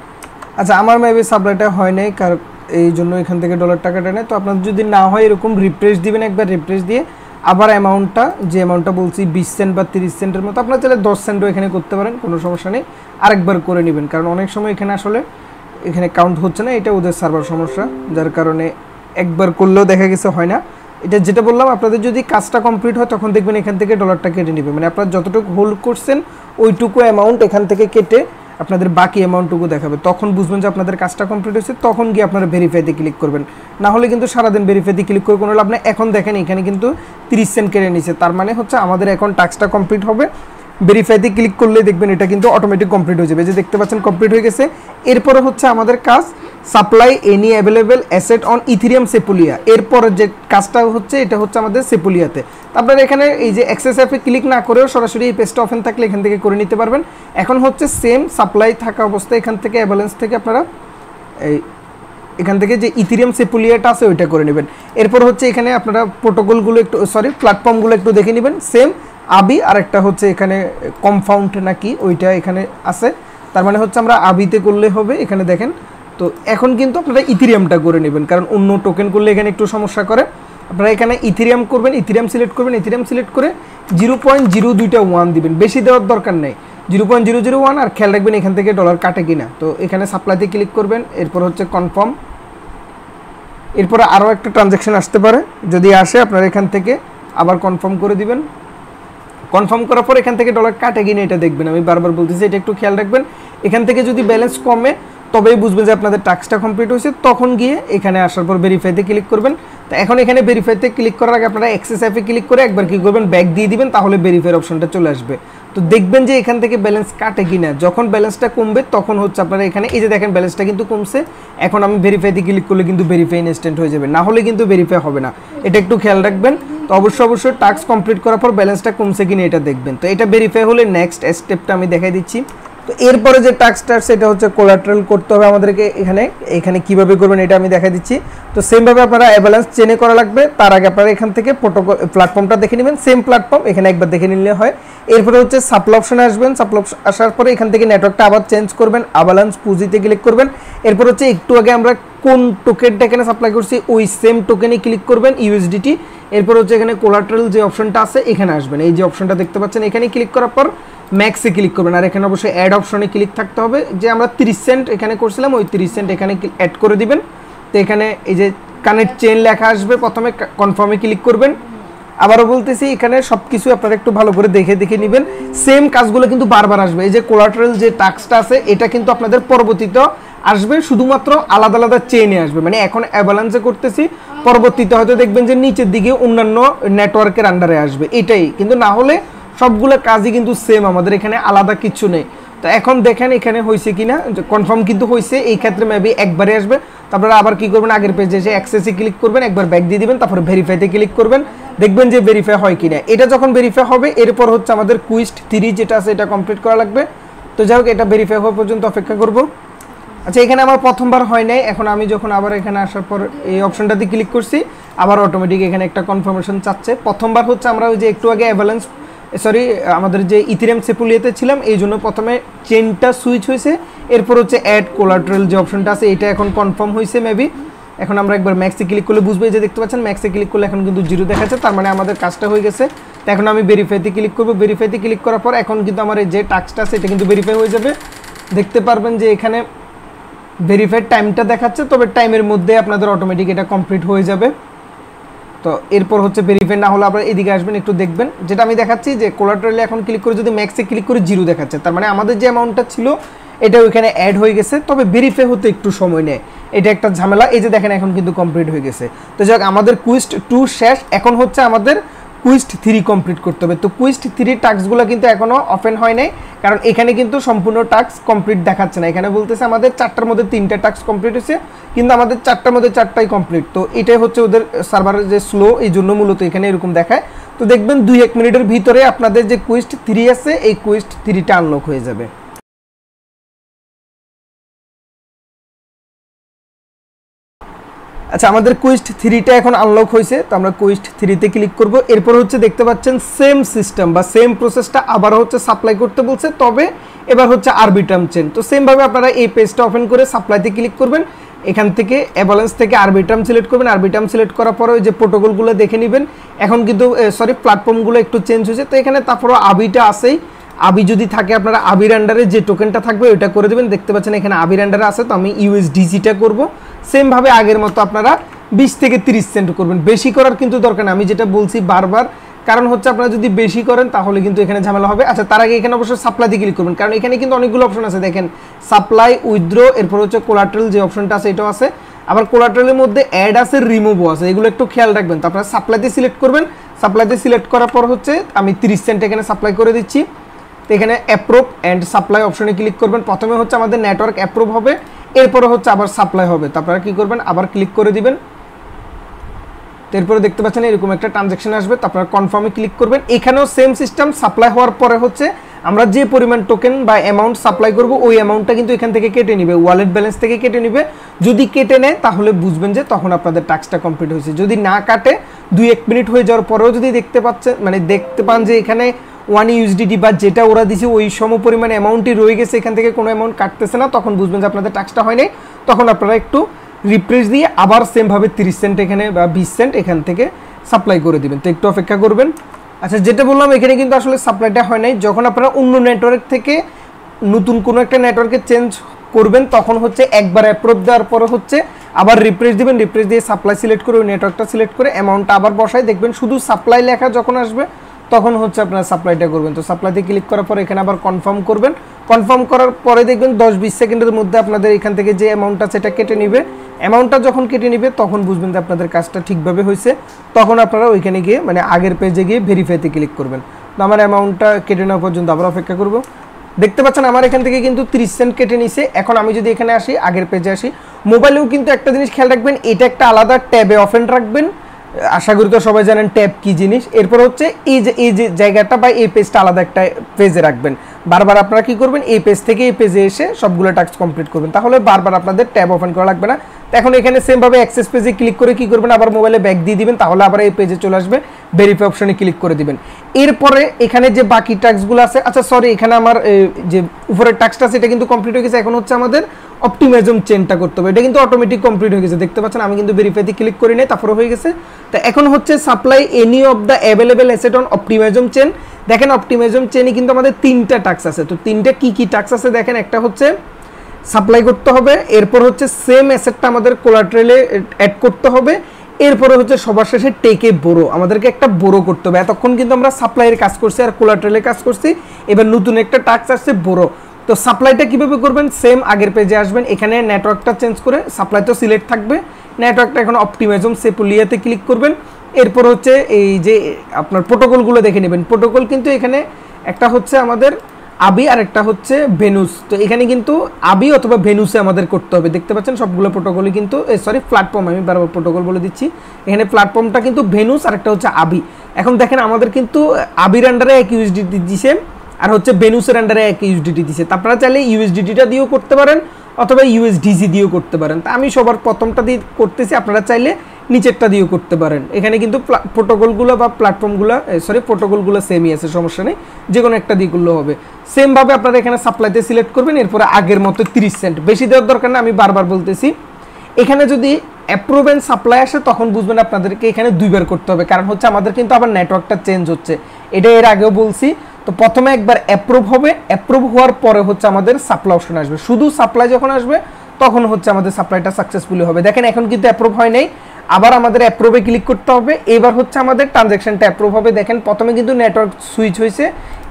আচ্ছা আমার মেবি সাপ্লাইটা হয় নাই, কারণ এই জন্য এখান থেকে ডলার টাকাটা নেয়। তো আপনাদের যদি না হয় এরকম রিফ্রেশ দিবেন, একবার রিফ্রেশ দিয়ে আবার অ্যামাউন্টটা, যে অ্যামাউন্টটা বলছি 20 সেন্ট বা 30 সেন্টের মতো, আপনারা চাইলে 10 সেন্টও এখানে করতে পারেন, কোনো সমস্যা নেই। আরেকবার করে নেবেন, কারণ অনেক সময় এখানে আসলে এখানে কাউন্ট হচ্ছে না, এটা ওদের সার্ভার সমস্যা, যার কারণে একবার করলেও দেখা গেছে হয় না। এটা যেটা বললাম, আপনাদের যদি কাজটা কমপ্লিট হয় তখন দেখবেন এখান থেকে ডলারটা কেটে নেবে, মানে আপনারা যতটুকু হোল্ড করছেন ওইটুকু অ্যামাউন্ট এখান থেকে কেটে আপনাদের বাকি অ্যামাউন্টটুকু দেখাবে। তখন বুঝবেন যে আপনাদের কাজটা কমপ্লিট হয়েছে, তখন গিয়ে আপনারা ভেরিফাইতে ক্লিক করবেন। না হলে কিন্তু সারাদিন ভেরিফাইতে ক্লিক করে কোনো লাভ নেই। এখন দেখেন এখানে কিন্তু 30 সেন্ট কেটে নিছে, তার মানে হচ্ছে আমাদের এখন টাস্কটা কমপ্লিট হবে। ভেরিফাইতে ক্লিক করলে দেখবেন এটা কিন্তু অটোমেটিক কমপ্লিট হয়ে যাবে। যে দেখতে পাচ্ছেন কমপ্লিট হয়ে গেছে। এরপরে হচ্ছে আমাদের কাজ supply any available asset on Ethereum Sepolia. এরপরে যে কাজটা হচ্ছে এটা হচ্ছে আমাদের সেপুলিয়াতে। আপনারা এখানে এই যে অ্যাক্সেস অ্যাপে ক্লিক না করেও সরাসরি এই পেজটা ওপেন থাকলে এখান থেকে করে নিতে পারবেন। এখন হচ্ছে সেম সাপ্লাই থাকা অবস্থায় এখান থেকে ব্যালেন্স থেকে আপনারা এখান থেকে যে ইথেরিয়াম সেপুলিয়াটা আছে ওইটা করে নেবেন। এরপর হচ্ছে এখানে আপনারা প্রোটোকলগুলো একটু প্ল্যাটফর্মগুলো একটু দেখে নেবেন। সেম আবি আর একটা হচ্ছে এখানে কম্পাউন্ড নাকি ওইটা এখানে আছে, তার মানে হচ্ছে আমরা আবিতে করলে হবে। এখানে দেখেন, তো এখন কিন্তু আপনারা ইথেরিয়ামটা করে নেবেন, কারণ অন্য টোকেন করলে এখানে একটু সমস্যা করে। আপনারা এখানে ইথেরিয়াম করবেন, ইথেরিয়াম সিলেক্ট করবেন, ইথেরিয়াম সিলেক্ট করে 0.021 দিবেন, বেশি দেওয়ার দরকার নেই, 0.001। আর খেয়াল রাখবেন এখান থেকে ডলার কাটে কিনা। তো এখানে সাপ্লাইতে ক্লিক করবেন, এরপর হচ্ছে কনফার্ম। এরপরে আরও একটা ট্রানজ্যাকশন আসতে পারে, যদি আসে আপনারা এখান থেকে আবার কনফার্ম করে দিবেন। কনফার্ম করার পর এখান থেকে ডলার কাটে কিনা এটা দেখবেন, আমি বারবার বলতেছি এটা একটু খেয়াল রাখবেন। এখান থেকে যদি ব্যালেন্স কমে তবেই বুঝবেন যে আপনাদের টাস্কটা কমপ্লিট হয়েছে, তখন গিয়ে এখানে আসার পর ভেরিফাইতে ক্লিক করবেন। তো এখন এখানে ভেরিফাইতে ক্লিক করার আগে আপনারা অ্যাক্সেস অ্যাপে ক্লিক করে একবার কি করবেন, ব্যাক দিয়ে দিবেন, তাহলে ভেরিফাইয়ের অপশনটা চলে আসবে। তো দেখবেন যে এখান থেকে ব্যালেন্স কাটে কিনা। যখন ব্যালেন্সটা কমবে তখন হচ্ছে আপনারা এখানে এই যে দেখেন ব্যালেন্সটা কিন্তু কমছে। এখন আমি ভেরিফাইতে ক্লিক করলে কিন্তু ভেরিফাই ইনস্ট্যান্ট হয়ে যাবে, না হলে কিন্তু ভেরিফাই হবে না, এটা একটু খেয়াল রাখবেন। তো অবশ্যই টাস্ক কমপ্লিট করার পর ব্যালেন্সটা কমছে কিনা এটা দেখবেন। তো এটা ভেরিফাই হলে নেক্সট স্টেপটা আমি দেখাই দিচ্ছি। তো এরপরে যে টাস্কটা সেটা হচ্ছে কোলাটারাল করতে হবে আমাদেরকে। এখানে কিভাবে করবেন এটা আমি দেখা দিচ্ছি। তো সেমভাবে আপনারা অ্যাভালান্স চেনে করা লাগবে। তার আগে আপনারা এখান থেকে প্রোটোকল প্ল্যাটফর্মটা দেখে নেবেন, সেম প্ল্যাটফর্ম এখানে একবার দেখে নিলে হয়। এরপরে হচ্ছে সাপ্লাই অপশনে আসবেন, সাপ্লাই আসার পরে এখান থেকে নেটওয়ার্কটা আবার চেঞ্জ করবেন, অ্যাভালান্স পুঁজিতে ক্লিক করবেন। এরপর হচ্ছে একটু আগে আমরা কোন টোকেনটা এখানে সাপ্লাই করছি ওই সেম টোকেনে ক্লিক করবেন, ইউএসডিটি। এরপর হচ্ছে এখানে কোলাটারাল যে অপশনটা আছে এখানে আসবেন, এই যে অপশনটা দেখতে পাচ্ছেন এখানে ক্লিক করার পর ম্যাক্সে ক্লিক করবেন। আর এখানে অবশ্যই অ্যাড অপশনে ক্লিক থাকতে হবে, যে আমরা 30 সেন্ট এখানে করছিলাম ওই 30 সেন্ট এখানে অ্যাড করে দিবেন। তো এখানে এই যে কানেক্ট চেইন লেখা আসবে, প্রথমে কনফার্মে ক্লিক করবেন। আবারও বলতেছি এখানে সব কিছু আপনারা একটু ভালো করে দেখে নেবেন, সেম কাজগুলো কিন্তু বারবার আসবে। এই যে কোলাটারাল যে টাস্কটা আছে এটা কিন্তু আপনাদের পরবর্তীতে আসবে, শুধুমাত্র আলাদা আলাদা চেইনে আসবে। মানে এখন অ্যাভালান্সে করতেছি, পরবর্তীতে হয়তো দেখবেন যে নিচের দিকে অন্যান্য নেটওয়ার্কের আন্ডারে আসবে, এটাই কিন্তু। না হলে সবগুলো কাজই কিন্তু সেম, আমাদের এখানে আলাদা কিছু নেই। তো এখন দেখেন এখানে হয়েছে কিনা, কনফার্ম কিন্তু হয়েছে, এই ক্ষেত্রে মেবি একবারে আসবে। তারপরে আবার কি করবেন, আগের পেজে এসে অ্যাক্সেসে ক্লিক করবেন, একবার ব্যাক দিয়ে দিবেন, তারপরে ভেরিফাইতে ক্লিক করবেন, দেখবেন যে ভেরিফাই হয় কিনা। এটা যখন ভেরিফাই হবে এরপর হচ্ছে আমাদের কুইস্ট 3 যেটা আছে এটা কমপ্লিট করা লাগবে। তো যাই হোক এটা ভেরিফাই হওয়া পর্যন্ত অপেক্ষা করব। আচ্ছা এখানে আমার প্রথমবার হয় নাই, এখন আমি যখন আবার এখানে আসার পর এই অপশনটাতে ক্লিক করছি আবার অটোমেটিক এখানে একটা কনফার্মেশন চাচ্ছে। প্রথমবার হচ্ছে আমরা ওই যে একটু আগে অ্যাভালান্স আমাদের যে ইথেরিয়াম সেপুলিয়াতে ছিলাম এই জন্য প্রথমে চেনটা সুইচ হয়েছে, এরপর হচ্ছে অ্যাড কোলাটারাল যে অপশনটা আছে এটা এখন কনফার্ম হয়েছে মেবি। এখন আমরা একবার ম্যাক্সে ক্লিক করলে বুঝবে, যে দেখতে পাচ্ছেন ম্যাক্সে ক্লিক করলে এখন কিন্তু 0 দেখাচ্ছে, তার মানে আমাদের কাজটা হয়ে গেছে। তো এখন আমি ভেরিফাইতে ক্লিক করব, ভেরিফাইতে ক্লিক করার পর এখন কিন্তু আমার এই যে টাস্কটা আছে এটা কিন্তু ভেরিফাই হয়ে যাবে। দেখতে পারবেন যে এখানে ভেরিফাইড টাইমটা দেখাচ্ছে, তবে টাইমের মধ্যে আপনাদের অটোমেটিক এটা কমপ্লিট হয়ে যাবে। তো এরপর হচ্ছে ভেরিফাই না হলে আপনারা এদিকে আসবেন, একটু দেখবেন যেটা আমি দেখাচ্ছি যে কোলাটারালে এখন ক্লিক করে যদি ম্যাক্সে ক্লিক করে 0 দেখাচ্ছে, তার মানে আমাদের যে অ্যামাউন্টটা ছিল এটা ওইখানে অ্যাড হয়ে গেছে, তবে ভেরিফাই হতে একটু সময় নেয়, এটা একটা ঝামেলা। এই যে দেখেন এখন কিন্তু কমপ্লিট হয়ে গেছে। তো যাক আমাদের কুইস্ট 2 শেষ, এখন হচ্ছে আমাদের কুইস্ট 3 কমপ্লিট করতে হবে। তো কুইস্ট 3 টাস্কগুলো কিন্তু এখনও ওপেন হয় নাই, কারণ এখানে কিন্তু সম্পূর্ণ টাস্ক কমপ্লিট দেখাচ্ছে না। এখানে বলতেছে আমাদের 4টার মধ্যে 3টা টাস্ক কমপ্লিট হয়েছে, কিন্তু আমাদের 4টার মধ্যে 4টাই কমপ্লিট। তো এটাই হচ্ছে ওদের সার্ভারের যে স্লো, এই জন্য মূলত এখানে এরকম দেখায়। তো দেখবেন 2-1 মিনিটের ভিতরে আপনাদের যে কুইস্ট 3 আছে এই কুইস্ট 3টা আনলক হয়ে যাবে। আচ্ছা আমাদের কুইস্ট 3টা এখন আনলক হয়েছে, তো আমরা কুইস্ট 3তে ক্লিক করব। এরপর হচ্ছে দেখতে পাচ্ছেন সেম সিস্টেম বা সেম প্রসেসটা আবার হচ্ছে সাপ্লাই করতে বলছে, তবে এবার হচ্ছে আরবিট্রাম চেন। তো সেমভাবে আপনারা এই পেজটা ওপেন করে সাপ্লাইতে ক্লিক করবেন, এখান থেকে অ্যাভালান্স থেকে আরবিট্রাম সিলেক্ট করবেন। আরবিট্রাম সিলেক্ট করার পরে ওই যে প্রোটোকলগুলো দেখে নেবেন, এখন কিন্তু প্ল্যাটফর্মগুলো একটু চেঞ্জ হয়েছে। তো এখানে তারপরও আবিটা আছেই, আবি যদি থাকে আপনারা আবির আন্ডারে যে টোকেনটা থাকবে ওইটা করে দেবেন। দেখতে পাচ্ছেন এখানে আবির আন্ডারে আছে, তো আমি ইউএসডিসিটা করব। সেমভাবে আগের মতো আপনারা 20 থেকে 30 সেন্ট করবেন, বেশি করার কিন্তু দরকার না, আমি যেটা বলছি বারবার, কারণ হচ্ছে আপনারা যদি বেশি করেন তাহলে কিন্তু এখানে ঝামেলা হবে। আচ্ছা তার আগে এখানে অবশ্যই সাপ্লাইতে ক্লিক করবেন, কারণ এখানে কিন্তু অনেকগুলো অপশন আছে, দেখেন সাপ্লাই, উইথড্র, এরপর হচ্ছে কোলাটারাল যে অপশনটা আছে এটাও আছে, আবার কোলাটারালের মধ্যে অ্যাড আছে, রিমুভও আছে, এগুলো একটু খেয়াল রাখবেন। তো আপনারা সাপ্লাইতে সিলেক্ট করবেন, সাপ্লাইতে সিলেক্ট করার পর হচ্ছে আমি 30 সেন্ট এখানে সাপ্লাই করে দিচ্ছি। তো এখানে অ্যাপ্রুভ অ্যান্ড সাপ্লাই অপশনে ক্লিক করবেন, প্রথমে হচ্ছে আমাদের নেটওয়ার্ক অ্যাপ্রুভ হবে, এরপরে হচ্ছে আবার সাপ্লাই হবে। তো আপনারা কী করবেন, আবার ক্লিক করে দিবেন। এরপরে দেখতে পাচ্ছেন এরকম একটা ট্রানজ্যাকশন আসবে, তো আপনারা কনফার্মে ক্লিক করবেন। এখানেও সেম সিস্টেম, সাপ্লাই হওয়ার পরে হচ্ছে আমরা যে পরিমাণ টোকেন বা অ্যামাউন্ট সাপ্লাই করব ওই অ্যামাউন্টটা কিন্তু এখান থেকে কেটে নিবে, ওয়ালেট ব্যালেন্স থেকে কেটে নিবে। যদি কেটে নেয় তাহলে বুঝবেন যে তখন আপনাদের টাস্কটা কমপ্লিট হয়েছে। যদি না কাটে 2-1 মিনিট হয়ে যাওয়ার পরেও যদি দেখতে পান যে এখানে 1 ইউএসডিটি বা যেটা ওরা দিছে ওই সম পরিমাণ অ্যামাউন্টই রয়ে গেছে, এখান থেকে কোনো অ্যামাউন্ট কাটতেছে না, তখন বুঝবেন যে আপনাদের টাস্কটা হয় নাই। তখন আপনারা একটু রিফ্রেশ দিয়ে আবার সেমভাবে 30 সেন্ট এখানে বা 20 সেন্ট এখান থেকে সাপ্লাই করে দিবেন। তো একটু অপেক্ষা করবেন। আচ্ছা যেটা বললাম এখানে কিন্তু আসলে সাপ্লাইটা হয় নাই, যখন আপনারা অন্য নেটওয়ার্ক থেকে নতুন কোনো একটা নেটওয়ার্কে চেঞ্জ করবেন তখন হচ্ছে একবার অ্যাপ্রুভ দেওয়ার পরে হচ্ছে আবার রিফ্রেশ দিবেন, রিফ্রেশ দিয়ে সাপ্লাই সিলেক্ট করে ওই নেটওয়ার্কটা সিলেক্ট করে অ্যামাউন্টটা আবার বসায়, দেখবেন শুধু সাপ্লাই লেখা যখন আসবে তখন হচ্ছে আপনারা সাপ্লাইটা করবেন। তো সাপ্লাইতে ক্লিক করার পর এখানে আবার কনফার্ম করবেন, কনফার্ম করার পরে দেখবেন 10-20 সেকেন্ডের মধ্যে আপনাদের এখান থেকে যে অ্যামাউন্টটা সেটা কেটে নেবে। অ্যামাউন্টটা যখন কেটে নেবে তখন বুঝবেন যে আপনাদের কাজটা ঠিকভাবে হয়েছে, তখন আপনারা ওইখানে গিয়ে মানে আগের পেজে গিয়ে ভেরিফাইতে ক্লিক করবেন। তো আমার অ্যামাউন্টটা কেটে নেওয়া পর্যন্ত আবার অপেক্ষা করব। দেখতে পাচ্ছেন আমার এখান থেকে কিন্তু 30 সেন্ট কেটে নিছে। এখন আমি যদি এখানে আসি, আগের পেজে আসি, মোবাইলেও কিন্তু একটা জিনিস খেয়াল রাখবেন, এটা একটা আলাদা ট্যাবে ওপেন রাখবেন, আশা করি তো সবাই জানেন ট্যাব কি জিনিস। এরপর হচ্ছে এই যে জায়গাটা বা এই পেজটা আলাদা একটা পেজে রাখবেন। বারবার আপনারা কি করবেন, এই পেজ থেকে এই পেজে এসে সবগুলো টাস্ক কমপ্লিট করবেন, তাহলে বারবার আপনাদের ট্যাব ওপেন করা লাগবে না। তো এখন এখানে সেমভাবে অ্যাক্সেস পেজে ক্লিক করে কি করবেন, আবার মোবাইলে ব্যাক দিয়ে দিবেন, তাহলে আবার এই পেজে চলে আসবে, ভেরিফাই অপশনে ক্লিক করে দিবেন। এরপরে এখানে যে বাকি টাস্কগুলো আছে, আচ্ছা সরি, এখানে আমার যে উপরের টাস্কটা আছে এটা কিন্তু কমপ্লিট হয়ে গেছে। এখন হচ্ছে আমাদের অপটিমাইজম চেনটা করতে হবে, এটা কিন্তু অটোমেটিক কমপ্লিট হয়ে গেছে, দেখতে পাচ্ছেন আমি কিন্তু ভেরিফাইতে ক্লিক করি নাই, তারপরে হয়ে গেছে। তো এখন হচ্ছে supply any of the available asset on Optimism chain. দেখেন অপটিমাইজম চেনে কিন্তু আমাদের 3টা টাস্ক আছে। তো 3টা কি টাস্ক আছে দেখেন, একটা হচ্ছে সাপ্লাই করতে হবে, এরপর হচ্ছে সেম অ্যাসেটটা আমাদের কোলাটেরালে অ্যাড করতে হবে, এরপরে হচ্ছে সবার শেষে টেকে বোরো, আমাদেরকে একটা বোরো করতে হবে। এতক্ষণ কিন্তু আমরা সাপ্লাইয়ের কাজ করছি আর কোলাটেরালের কাজ করছি, এবার নতুন একটা টাস্ক আসছে বোরো। তো সাপ্লাইটা কিভাবে করবেন, সেম আগের পেজে আসবেন, এখানে নেটওয়ার্কটা চেঞ্জ করে সাপ্লাই তো সিলেক্ট থাকবে, নেটওয়ার্কটা এখন অপটিমাইজম সেপুলিয়াতে ক্লিক করবেন। এরপর হচ্ছে এই যে আপনার প্রোটোকলগুলো দেখে নেবেন, প্রোটোকল কিন্তু এখানে একটা হচ্ছে আমাদের আবি আর একটা হচ্ছে ভেনুস। তো এখানে কিন্তু আবি অথবা ভেনুসে আমাদের করতে হবে, দেখতে পাচ্ছেন সবগুলো প্রোটোকলই কিন্তু সরি প্ল্যাটফর্ম, আমি বারবার প্রোটোকল বলে দিচ্ছি, এখানে প্ল্যাটফর্মটা কিন্তু ভেনুস আর একটা হচ্ছে আবি। এখন দেখেন আমাদের কিন্তু আবির আন্ডারে এক ইউএসডিটি দিছে আর হচ্ছে ভেনুসের আন্ডারে এক ইউএসডিটি দিছে। তা আপনারা চাইলে ইউএসডিটিটা দিয়েও করতে পারেন অথবা ইউএসডিসি দিয়েও করতে পারেন। তা আমি সবার প্রথমটা দিয়ে করতেছি, আপনারা চাইলে নিচেরটা দিয়েও করতে পারেন। এখানে কিন্তু প্রোটোকলগুলো বা প্ল্যাটফর্মগুলো সরি প্রোটোকলগুলো সেমই আছে, সমস্যা নেই, যে কোনো একটা দিয়ে করলেও হবে। সেমভাবে আপনারা এখানে সাপ্লাইতে সিলেক্ট করবেন, এরপরে আগের মতো 30 সেন্ট, বেশি দেওয়ার দরকার না, আমি বারবার বলতেছি। এখানে যদি অ্যাপ্রুভ অ্যান্ড সাপ্লাই আসে তখন বুঝবেন আপনাদেরকে এখানে 2বার করতে হবে, কারণ হচ্ছে আমাদের কিন্তু আবার নেটওয়ার্কটা চেঞ্জ হচ্ছে, এটা এর আগেও বলছি। তো প্রথমে একবার অ্যাপ্রুভ হবে, অ্যাপ্রুভ হওয়ার পরে হচ্ছে আমাদের সাপ্লাই অপশন আসবে, শুধু সাপ্লাই যখন আসবে তখন হচ্ছে আমাদের সাপ্লাইটা সাকসেসফুলি হবে। দেখেন এখন কিন্তু অ্যাপ্রুভ হয় নাই, আবার আমাদের অ্যাপ্রুভে ক্লিক করতে হবে, এবার হচ্ছে আমাদের ট্রানজ্যাকশনটা অ্যাপ্রুভ হবে। দেখেন প্রথমে কিন্তু নেটওয়ার্ক সুইচ হয়েছে,